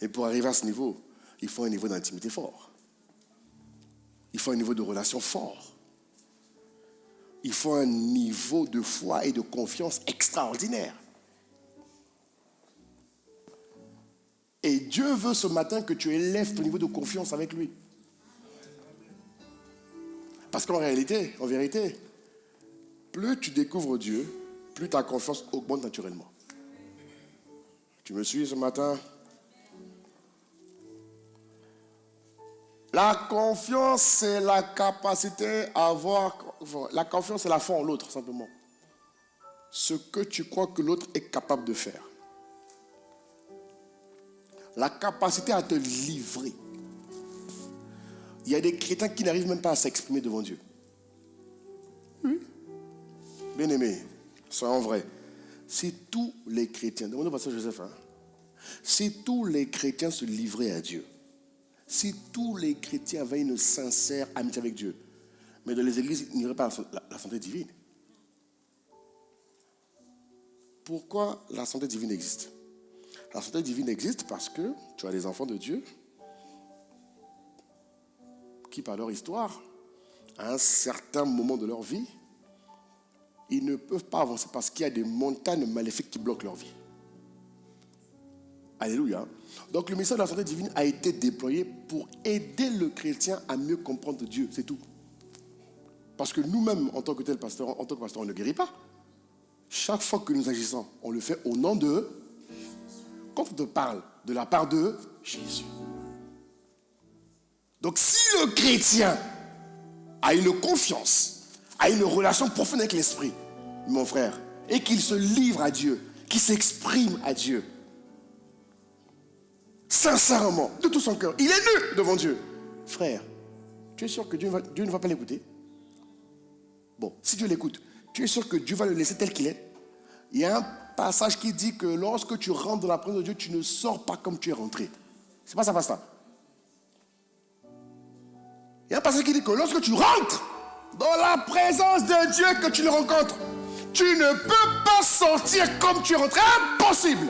Et pour arriver à ce niveau, il faut un niveau d'intimité fort. Il faut un niveau de relation fort. Il faut un niveau de foi et de confiance extraordinaire. Et Dieu veut ce matin que tu élèves ton niveau de confiance avec lui. Parce qu'en réalité, en vérité, plus tu découvres Dieu, plus ta confiance augmente naturellement. Tu me suis ce matin? La confiance, c'est la capacité à avoir... La confiance, c'est la foi en l'autre, simplement. Ce que tu crois que l'autre est capable de faire. La capacité à te livrer. Il y a des chrétiens qui n'arrivent même pas à s'exprimer devant Dieu. Oui. Bien-aimés, soyons vrais. Si tous les chrétiens, demandez au pasteur Joseph, hein, si tous les chrétiens se livraient à Dieu, si tous les chrétiens avaient une sincère amitié avec Dieu, mais dans les églises, il n'y aurait pas la santé divine. Pourquoi la santé divine existe? La santé divine existe parce que tu as des enfants de Dieu qui, par leur histoire, à un certain moment de leur vie, ils ne peuvent pas avancer parce qu'il y a des montagnes maléfiques qui bloquent leur vie. Alléluia. Donc le ministère de la santé divine a été déployé pour aider le chrétien à mieux comprendre Dieu, c'est tout. Parce que nous-mêmes, en tant que tel pasteur, en tant que pasteur, on ne guérit pas. Chaque fois que nous agissons, on le fait au nom de... Quand on te parle de la part de Jésus. Donc si le chrétien a une confiance, a une relation profonde avec l'esprit, mon frère, et qu'il se livre à Dieu, qu'il s'exprime à Dieu, sincèrement, de tout son cœur, il est nu devant Dieu. Frère, tu es sûr que Dieu ne va pas l'écouter? Bon, si Dieu l'écoute, tu es sûr que Dieu va le laisser tel qu'il est? Il y a un passage qui dit que lorsque tu rentres dans la présence de Dieu, tu ne sors pas comme tu es rentré. C'est pas ça, pasteur. Il y a un passage qui dit que lorsque tu rentres dans la présence de Dieu que tu le rencontres, tu ne peux pas sortir comme tu es rentré. Impossible.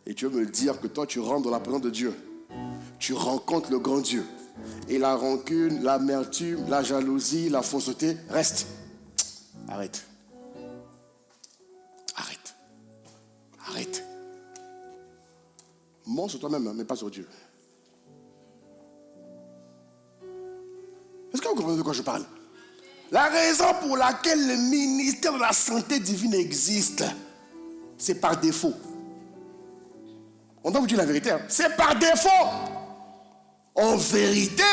Et tu veux me dire que toi, tu rentres dans la présence de Dieu. Tu rencontres le grand Dieu. Et la rancune, l'amertume, la jalousie, la fausseté restent. Arrête. Arrête. Arrête. Mens sur toi-même, mais pas sur Dieu. Est-ce que vous comprenez de quoi je parle? La raison pour laquelle le ministère de la santé divine existe, c'est par défaut. On doit vous dire la vérité. Hein. C'est par défaut. En vérité,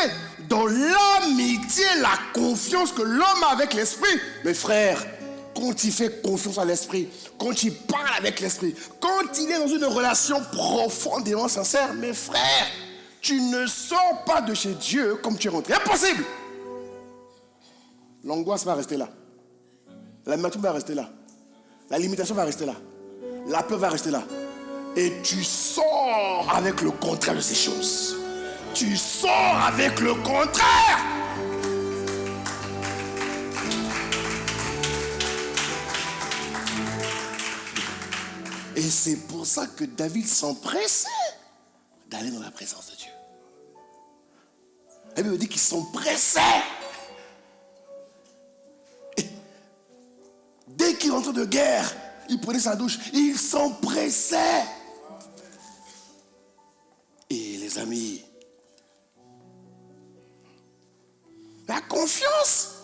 dans l'amitié, la confiance que l'homme a avec l'esprit, mes frères, quand il fait confiance à l'esprit, quand il parle avec l'esprit, quand il est dans une relation profondément sincère, mes frères, tu ne sors pas de chez Dieu comme tu es rentré. Impossible. L'angoisse va rester là. L'amertume va rester là. La limitation va rester là. La peur va rester là. Et tu sors avec le contraire de ces choses. Tu sors avec le contraire. Et c'est pour ça que David s'empressait d'aller dans la présence de Dieu. La Bible dit qu'il s'empressait. Et dès qu'il rentrait de guerre, il prenait sa douche, il s'empressait. Et les amis, la confiance,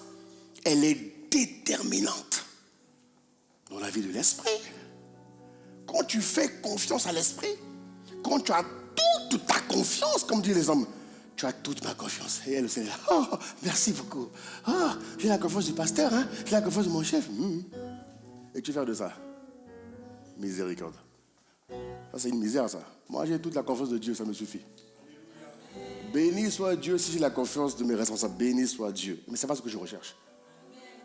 elle est déterminante dans la vie de l'esprit. Quand tu fais confiance à l'esprit, quand tu as toute ta confiance, comme disent les hommes, tu as toute ma confiance. Et elle, c'est là, oh, merci beaucoup. Oh, j'ai la confiance du pasteur, hein? J'ai la confiance de mon chef. Et tu fais de ça. Miséricorde. Ça, c'est une misère, ça. Moi, j'ai toute la confiance de Dieu, ça me suffit. Béni soit Dieu si j'ai la confiance de mes responsables. Béni soit Dieu. Mais c'est pas ce que je recherche.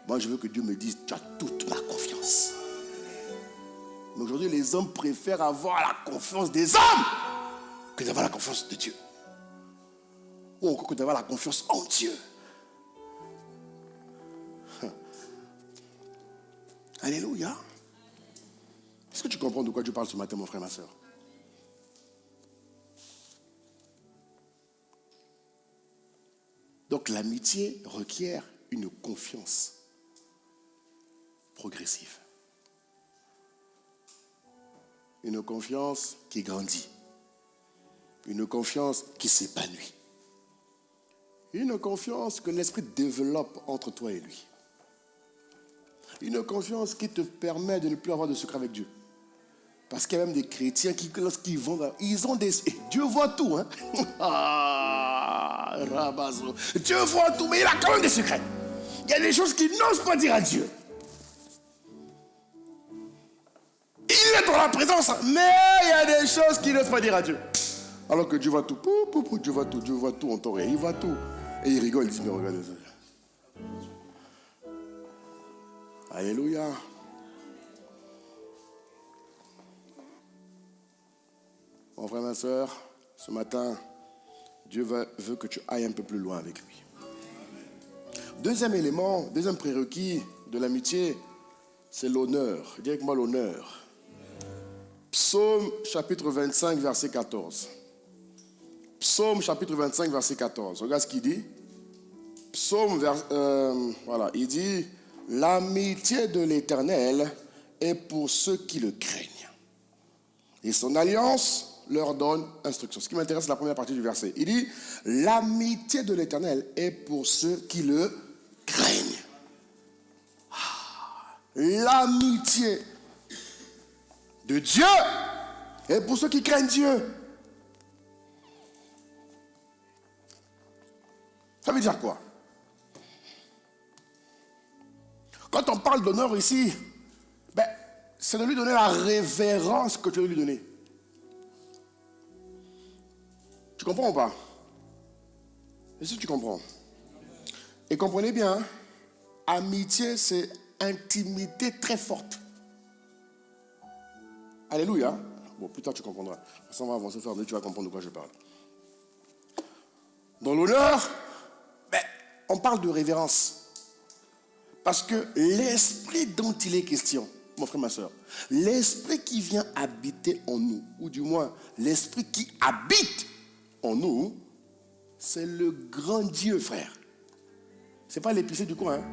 Moi, je veux que Dieu me dise, tu as toute ma confiance. Mais aujourd'hui, les hommes préfèrent avoir la confiance des hommes que d'avoir la confiance de Dieu. Ou encore que d'avoir la confiance en Dieu. Alléluia. Est-ce que tu comprends de quoi Dieu parle ce matin, mon frère, ma soeur? Donc l'amitié requiert une confiance progressive. Une confiance qui grandit. Une confiance qui s'épanouit. Une confiance que l'esprit développe entre toi et lui. Une confiance qui te permet de ne plus avoir de secret avec Dieu. Parce qu'il y a même des chrétiens qui, lorsqu'ils vont, ils ont des... Dieu voit tout, hein. Rabazo. Dieu voit tout, mais il a quand même des secrets. Il y a des choses qu'il n'ose pas dire à Dieu. Il est dans la présence, mais il y a des choses qu'il n'ose pas dire à Dieu. Alors que Dieu voit tout. Dieu voit tout, Dieu voit tout en temps réel. Il voit tout. Et il rigole, il dit, mais regardez ça. Alléluia. Mon frère, ma soeur, ce matin, Dieu veut que tu ailles un peu plus loin avec lui. Deuxième élément, deuxième prérequis de l'amitié, c'est l'honneur. Dis avec moi l'honneur. Psaume chapitre 25, verset 14. Psaume chapitre 25, verset 14. Regarde ce qu'il dit. Psaume, voilà, il dit, l'amitié de l'Éternel est pour ceux qui le craignent. Et son alliance leur donne instruction. Ce qui m'intéresse, c'est la première partie du verset. Il dit, l'amitié de l'Éternel est pour ceux qui le craignent. L'amitié de Dieu est pour ceux qui craignent Dieu. Ça veut dire quoi? Quand on parle d'honneur ici, c'est de lui donner la révérence que tu veux lui donner. Tu comprends ou pas? Et si tu comprends? Et comprenez bien, hein? Amitié, c'est intimité très forte. Alléluia. Bon, plus tard tu comprendras. On va avancer, faire deux, tu vas comprendre de quoi je parle. Dans l'honneur, on parle de révérence. Parce que l'esprit dont il est question, mon frère, ma soeur, l'esprit qui vient habiter en nous, ou du moins l'esprit qui habite en nous, c'est le grand Dieu, frère. Ce n'est pas l'épicier du coin, hein?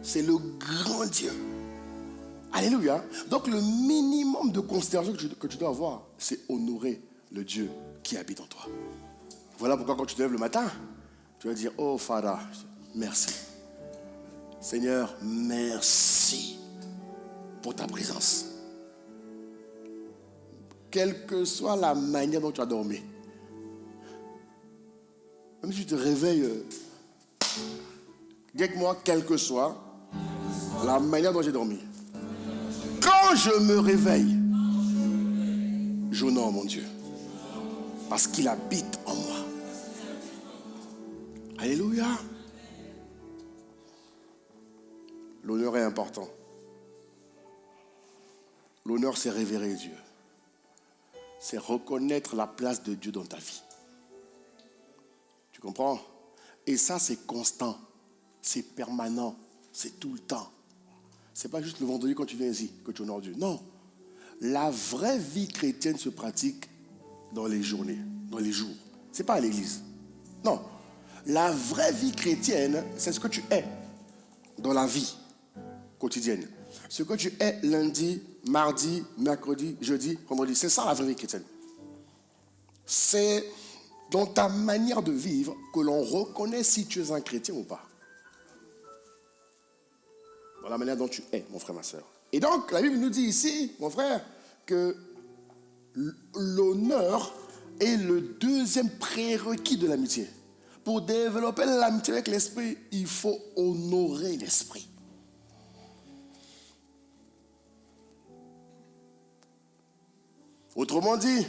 C'est le grand Dieu. Alléluia. Donc le minimum de considération que tu dois avoir, c'est honorer le Dieu qui habite en toi. Voilà pourquoi quand tu te lèves le matin, tu vas dire, oh Father, merci. Seigneur, merci pour ta présence. quelle que soit la manière dont tu as dormi. Même si tu te réveilles, dis avec moi, quelle que soit la manière dont j'ai dormi. Quand je me réveille, j'honore mon Dieu. Parce qu'il habite en moi. Alléluia. L'honneur est important. L'honneur, c'est révérer Dieu. C'est reconnaître la place de Dieu dans ta vie. Tu comprends? Et ça, c'est constant. C'est permanent. C'est tout le temps. C'est pas juste le vendredi quand tu viens ici que tu honores Dieu. Non. La vraie vie chrétienne se pratique dans les journées, dans les jours. C'est pas à l'église. Non. La vraie vie chrétienne, c'est ce que tu es dans la vie quotidienne. Ce que tu es lundi, mardi, mercredi, jeudi, vendredi. C'est ça la vraie vie chrétienne. C'est dans ta manière de vivre que l'on reconnaît si tu es un chrétien ou pas. Dans la manière dont tu es, mon frère, ma soeur. Et donc, la Bible nous dit ici, mon frère, que l'honneur est le deuxième prérequis de l'amitié. Pour développer l'amitié avec l'esprit, il faut honorer l'esprit. Autrement dit,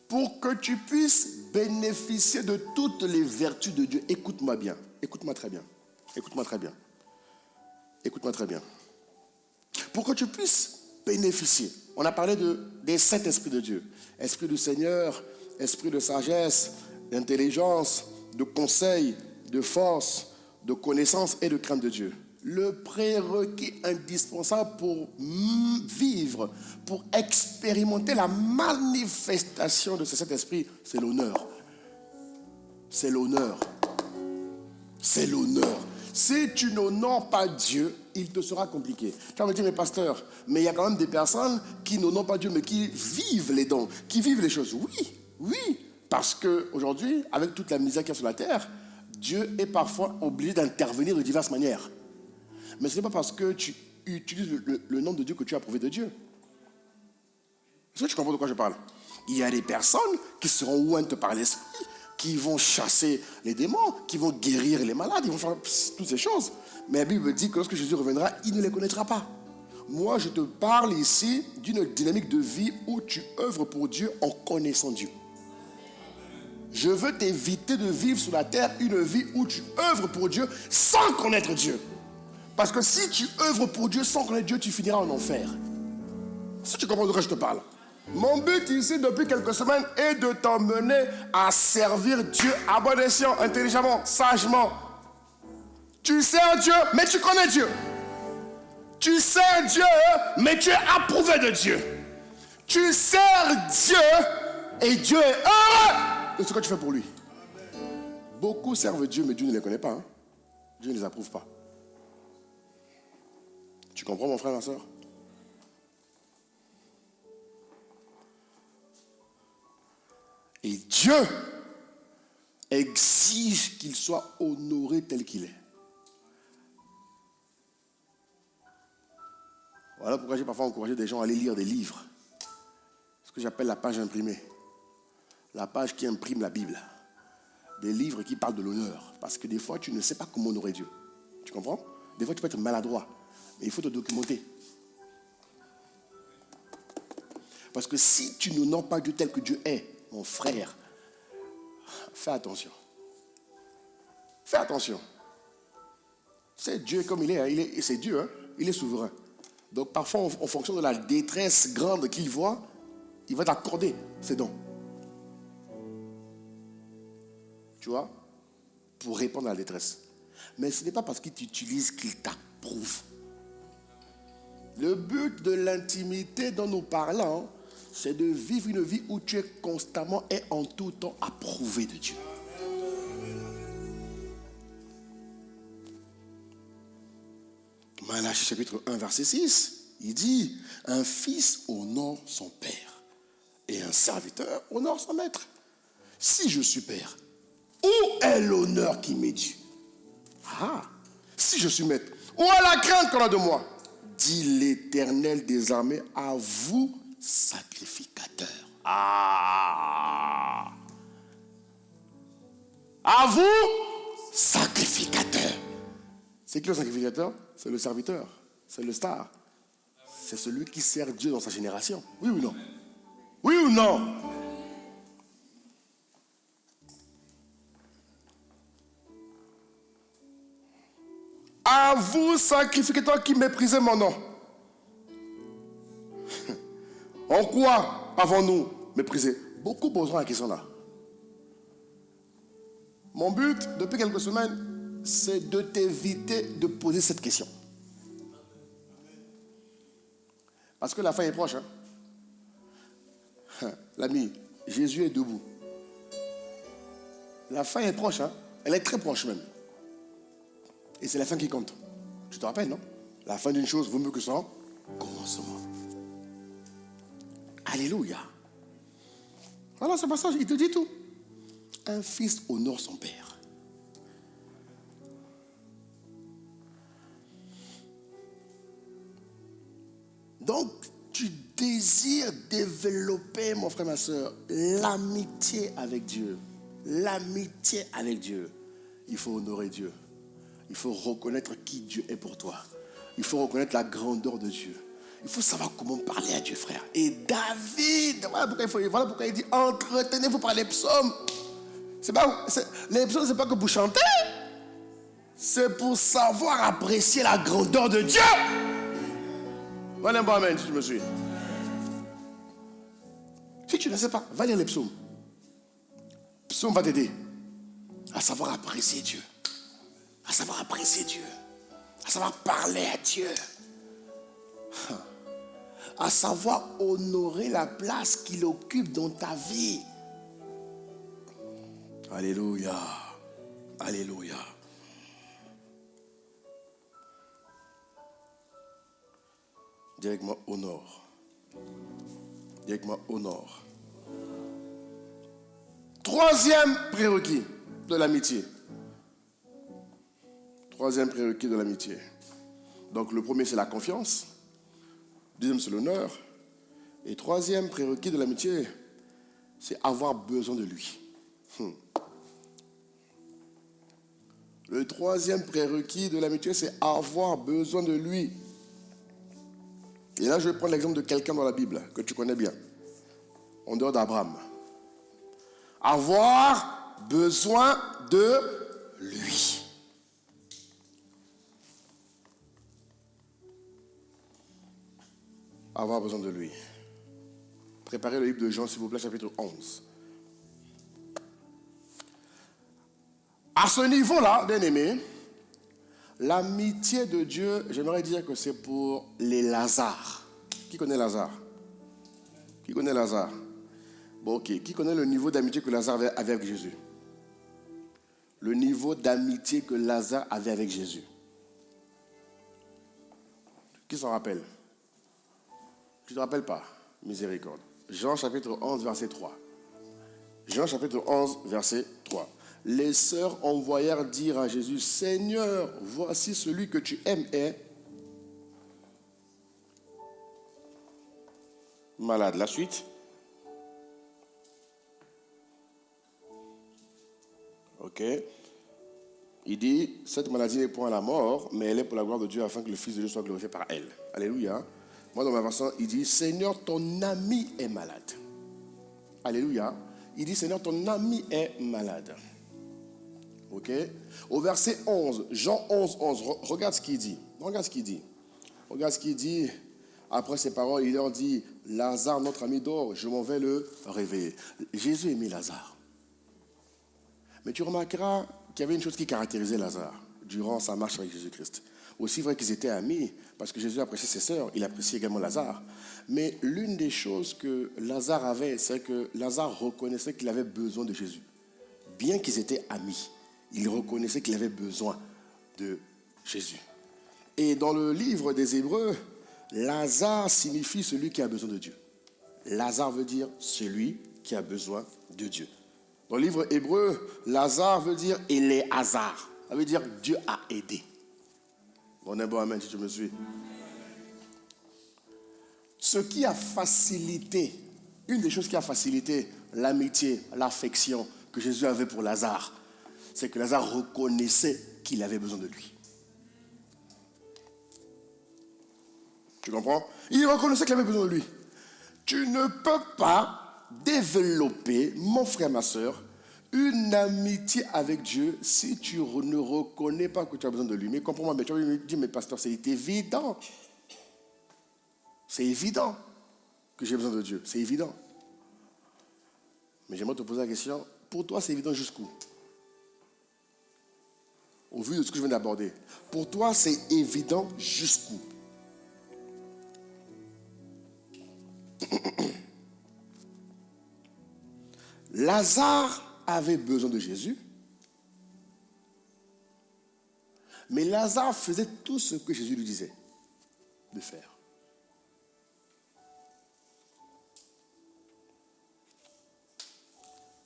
pour que tu puisses bénéficier de toutes les vertus de Dieu, écoute-moi bien, écoute-moi très bien, écoute-moi très bien, écoute-moi très bien. Pour que tu puisses bénéficier, on a parlé des 7 esprits de Dieu. Esprit du Seigneur, esprit de sagesse, d'intelligence, de conseil, de force, de connaissance et de crainte de Dieu. Le prérequis indispensable pour vivre, pour expérimenter la manifestation de ces 7 esprits, c'est l'honneur. C'est l'honneur. C'est l'honneur. Si tu n'honores pas Dieu, il te sera compliqué. Tu vas me dire, mais pasteur, mais il y a quand même des personnes qui n'honorent pas Dieu, mais qui vivent les dons, qui vivent les choses. Oui, oui. Parce qu'aujourd'hui, avec toute la misère qu'il y a sur la terre, Dieu est parfois obligé d'intervenir de diverses manières. Mais ce n'est pas parce que tu utilises le nom de Dieu que tu as approuvé de Dieu. Est-ce que tu comprends de quoi je parle? Il y a des personnes qui seront ointes par l'esprit, qui vont chasser les démons, qui vont guérir les malades, ils vont faire toutes ces choses. Mais la Bible dit que lorsque Jésus reviendra, il ne les connaîtra pas. Moi, je te parle ici d'une dynamique de vie où tu œuvres pour Dieu en connaissant Dieu. Je veux t'éviter de vivre sur la terre une vie où tu œuvres pour Dieu sans connaître Dieu. Parce que si tu œuvres pour Dieu sans connaître Dieu, tu finiras en enfer. Si tu comprends de quoi je te parle. Mon but ici, depuis quelques semaines, est de t'emmener à servir Dieu à bon escient, intelligemment, sagement. Tu sers Dieu, mais tu connais Dieu. Tu sers Dieu, mais tu es approuvé de Dieu. Tu sers Dieu, et Dieu est heureux de ce que tu fais pour lui. Beaucoup servent Dieu, mais Dieu ne les connaît pas. Hein? Dieu ne les approuve pas. Tu comprends, mon frère, ma soeur? Et Dieu exige qu'il soit honoré tel qu'il est. Voilà pourquoi j'ai parfois encouragé des gens à aller lire des livres. Ce que j'appelle la page imprimée. La page qui imprime la Bible. Des livres qui parlent de l'honneur. Parce que des fois, tu ne sais pas comment honorer Dieu. Tu comprends? Des fois, tu peux être maladroit. Mais il faut te documenter. Parce que si tu n'honores pas Dieu tel que Dieu est, mon frère, fais attention. Fais attention. C'est Dieu comme il est. C'est Dieu, hein? Il est souverain. Donc parfois, en fonction de la détresse grande qu'il voit, il va t'accorder ses dons. Tu vois? Pour répondre à la détresse. Mais ce n'est pas parce qu'il t'utilise qu'il t'approuve. Le but de l'intimité dont nous parlons, c'est de vivre une vie où tu es constamment et en tout temps approuvé de Dieu. Malachie chapitre 1 verset 6, il dit, un fils honore son père et un serviteur honore son maître. Si je suis père, où est l'honneur qui m'est dû? Ah, si je suis maître, où est la crainte qu'on a de moi? Dit l'Éternel des armées, à vous sacrificateur. Ah! À vous, sacrificateur. C'est qui le sacrificateur? C'est le serviteur, c'est le star. C'est celui qui sert Dieu dans sa génération. Oui ou non? Oui ou non? À vous, sacrificateur qui méprisez mon nom. En quoi avons-nous méprisé? Beaucoup poseront la question là. Mon but, depuis quelques semaines, c'est de t'éviter de poser cette question. Parce que la fin est proche. Hein? L'ami, Jésus est debout. La fin est proche. Hein? Elle est très proche même. Et c'est la fin qui compte. Tu te rappelles, non? La fin d'une chose vaut mieux que son commencement. Alléluia. Voilà ce passage, il te dit tout. Un fils honore son père. Donc, tu désires développer, mon frère, ma soeur, l'amitié avec Dieu. L'amitié avec Dieu. Il faut honorer Dieu. Il faut reconnaître qui Dieu est pour toi. Il faut reconnaître la grandeur de Dieu. Il faut savoir comment parler à Dieu, frère. Et David, voilà pourquoi il dit, entretenez-vous par les psaumes. Les psaumes, c'est pas que pour chanter. C'est pour savoir apprécier la grandeur de Dieu. Voilà un bon amen, si tu me suis. Si tu ne sais pas, va lire les psaumes. Le psaume va t'aider à savoir apprécier Dieu. À savoir apprécier Dieu. À savoir parler à Dieu. À savoir honorer la place qu'il occupe dans ta vie. Alléluia. Alléluia. Dis avec moi, honore. Dis avec moi, honore. Troisième prérequis de l'amitié. Troisième prérequis de l'amitié. Donc le premier, c'est la confiance. Deuxième, c'est l'honneur. Et troisième prérequis de l'amitié, c'est avoir besoin de lui. Le troisième prérequis de l'amitié, c'est avoir besoin de lui. Et là, je vais prendre l'exemple de quelqu'un dans la Bible que tu connais bien, en dehors d'Abraham. Avoir besoin de lui. Avoir besoin de lui. Préparez le livre de Jean, s'il vous plaît, chapitre 11. À ce niveau-là, bien aimé, l'amitié de Dieu, j'aimerais dire que c'est pour les Lazare. Qui connaît Lazare? Qui connaît Lazare? Bon, ok. Qui connaît le niveau d'amitié que Lazare avait avec Jésus? Le niveau d'amitié que Lazare avait avec Jésus. Qui s'en rappelle? Tu ne te rappelles pas? Miséricorde. Jean chapitre 11, verset 3. Jean chapitre 11, verset 3. Les sœurs envoyèrent dire à Jésus, Seigneur, voici celui que tu aimes est malade. La suite. Ok. Il dit, cette maladie n'est point à la mort, mais elle est pour la gloire de Dieu afin que le Fils de Dieu soit glorifié par elle. Alléluia. Moi, dans ma version, il dit, Seigneur, ton ami est malade. Alléluia. Il dit, Seigneur, ton ami est malade. Ok. Au verset 11, Jean 11, 11, regarde ce qu'il dit. Regarde ce qu'il dit. Regarde ce qu'il dit. Après ces paroles, il leur dit, Lazare, notre ami dort, je m'en vais le réveiller. Jésus aimait Lazare. Mais tu remarqueras qu'il y avait une chose qui caractérisait Lazare durant sa marche avec Jésus-Christ. Aussi vrai qu'ils étaient amis, parce que Jésus appréciait ses sœurs, il appréciait également Lazare. Mais l'une des choses que Lazare avait, c'est que Lazare reconnaissait qu'il avait besoin de Jésus. Bien qu'ils étaient amis, il reconnaissait qu'il avait besoin de Jésus. Et dans le livre des Hébreux, Lazare signifie celui qui a besoin de Dieu. Lazare veut dire celui qui a besoin de Dieu. Dans le livre hébreu, Lazare veut dire Éléazar. Ça veut dire Dieu a aidé. On est bon, amen, si tu me suis. ce qui a facilité, une des choses qui a facilité l'amitié, l'affection que Jésus avait pour Lazare, c'est que Lazare reconnaissait qu'il avait besoin de lui. Tu comprends? Il reconnaissait qu'il avait besoin de lui. Tu ne peux pas développer, mon frère, ma soeur, une amitié avec Dieu si tu ne reconnais pas que tu as besoin de lui. Mais comprends-moi, mais tu vas me dire, mais pasteur, c'est évident. C'est évident que j'ai besoin de Dieu. C'est évident. Mais j'aimerais te poser la question, pour toi, c'est évident jusqu'où? Au vu de ce que je viens d'aborder. Pour toi, c'est évident jusqu'où? Lazare avait besoin de Jésus, mais Lazare faisait tout ce que Jésus lui disait de faire.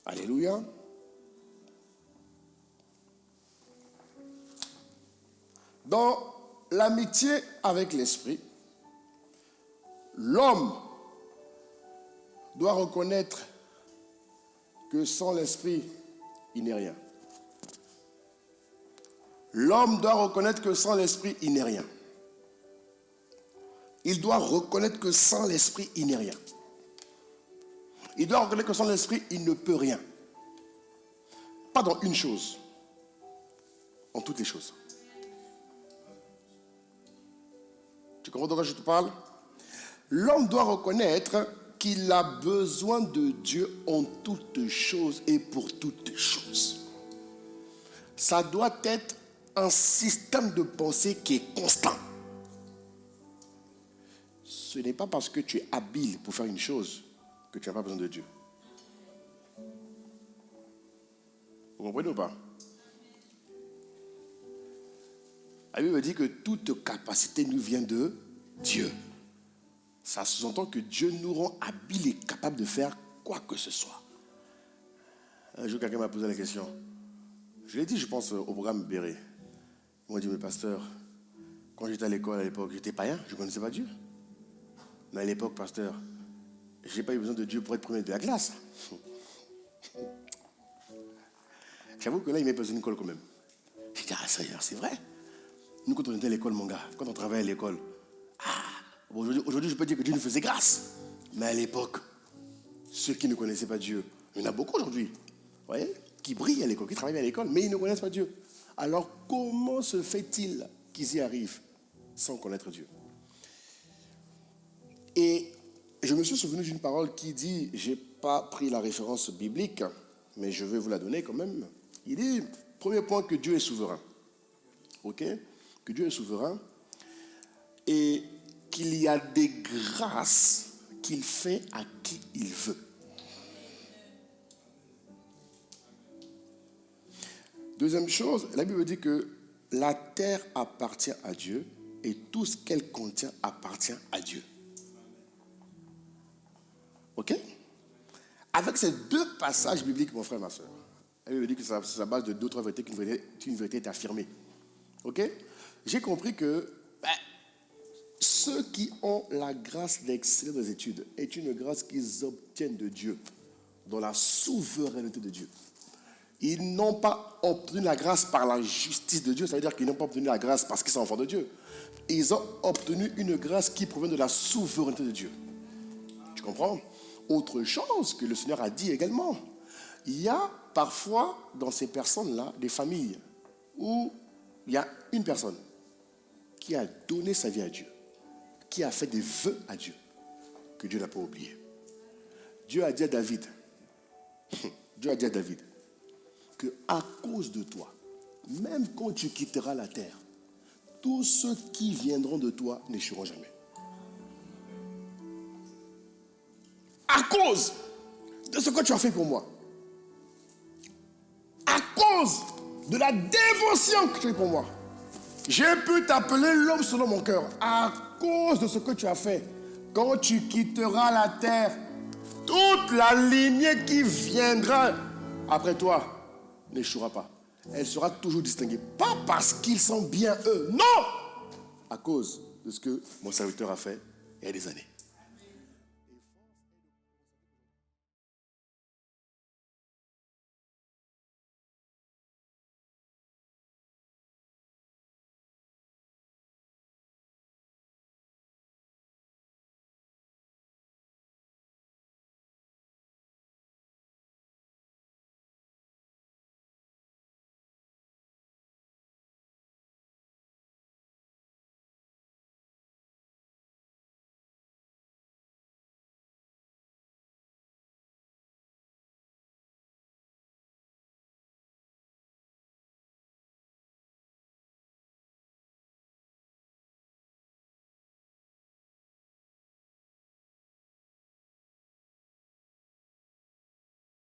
Alléluia. Dans l'amitié avec l'esprit, l'homme doit reconnaître que sans l'esprit, il n'est rien. L'homme doit reconnaître que sans l'esprit, il n'est rien. Il doit reconnaître que sans l'esprit, il n'est rien. Il doit reconnaître que sans l'esprit, il ne peut rien. Pas dans une chose, en toutes les choses. Tu comprends de quoi je te parle? L'homme doit reconnaître qu'il a besoin de Dieu en toutes choses et pour toutes choses. Ça doit être un système de pensée qui est constant. Ce n'est pas parce que tu es habile pour faire une chose que tu n'as pas besoin de Dieu. Vous comprenez ou pas? La Bible dit que toute capacité nous vient de Dieu. Ça sous-entend que Dieu nous rend habiles et capables de faire quoi que ce soit. Un jour, quelqu'un m'a posé la question. Je l'ai dit, je pense, au programme Béret. Ils m'ont dit, mais pasteur, quand j'étais à l'école à l'époque, j'étais païen, je ne connaissais pas Dieu. Mais à l'époque, pasteur, je n'ai pas eu besoin de Dieu pour être premier de la classe. J'avoue que là, il m'a posé une colle quand même. J'ai dit, ah, c'est vrai. Nous, quand on était à l'école, mon gars, quand on travaillait à l'école, aujourd'hui, je peux dire que Dieu nous faisait grâce. Mais à l'époque, ceux qui ne connaissaient pas Dieu, il y en a beaucoup aujourd'hui, vous voyez, qui brillent à l'école, qui travaillent à l'école, mais ils ne connaissent pas Dieu. Alors, comment se fait-il qu'ils y arrivent sans connaître Dieu? Et je me suis souvenu d'une parole qui dit, je n'ai pas pris la référence biblique, mais je vais vous la donner quand même. Il dit, premier point, que Dieu est souverain. Ok? Que Dieu est souverain. Et qu'il y a des grâces qu'il fait à qui il veut. Deuxième chose, la Bible dit que la terre appartient à Dieu et tout ce qu'elle contient appartient à Dieu. Ok? Avec ces deux passages bibliques, mon frère, ma soeur, la Bible dit que c'est la base de d'autres vérités qu'une vérité est affirmée. Ok? J'ai compris que ceux qui ont la grâce d'exceller dans les études est une grâce qu'ils obtiennent de Dieu, dans la souveraineté de Dieu. Ils n'ont pas obtenu la grâce par la justice de Dieu, ça veut dire qu'ils n'ont pas obtenu la grâce parce qu'ils sont enfants de Dieu. Ils ont obtenu une grâce qui provient de la souveraineté de Dieu. Tu comprends? Autre chose que le Seigneur a dit également, il y a parfois dans ces personnes-là des familles où il y a une personne qui a donné sa vie à Dieu, qui a fait des vœux à Dieu, que Dieu n'a pas oublié. Dieu a dit à David, que à cause de toi, même quand tu quitteras la terre, tous ceux qui viendront de toi n'échoueront jamais. À cause de ce que tu as fait pour moi, à cause de la dévotion que tu as pour moi, j'ai pu t'appeler l'homme selon mon cœur. À cause de ce que tu as fait, quand tu quitteras la terre, toute la lignée qui viendra après toi n'échouera pas. Elle sera toujours distinguée. Pas parce qu'ils sont bien eux, non! À cause de ce que mon serviteur a fait il y a des années.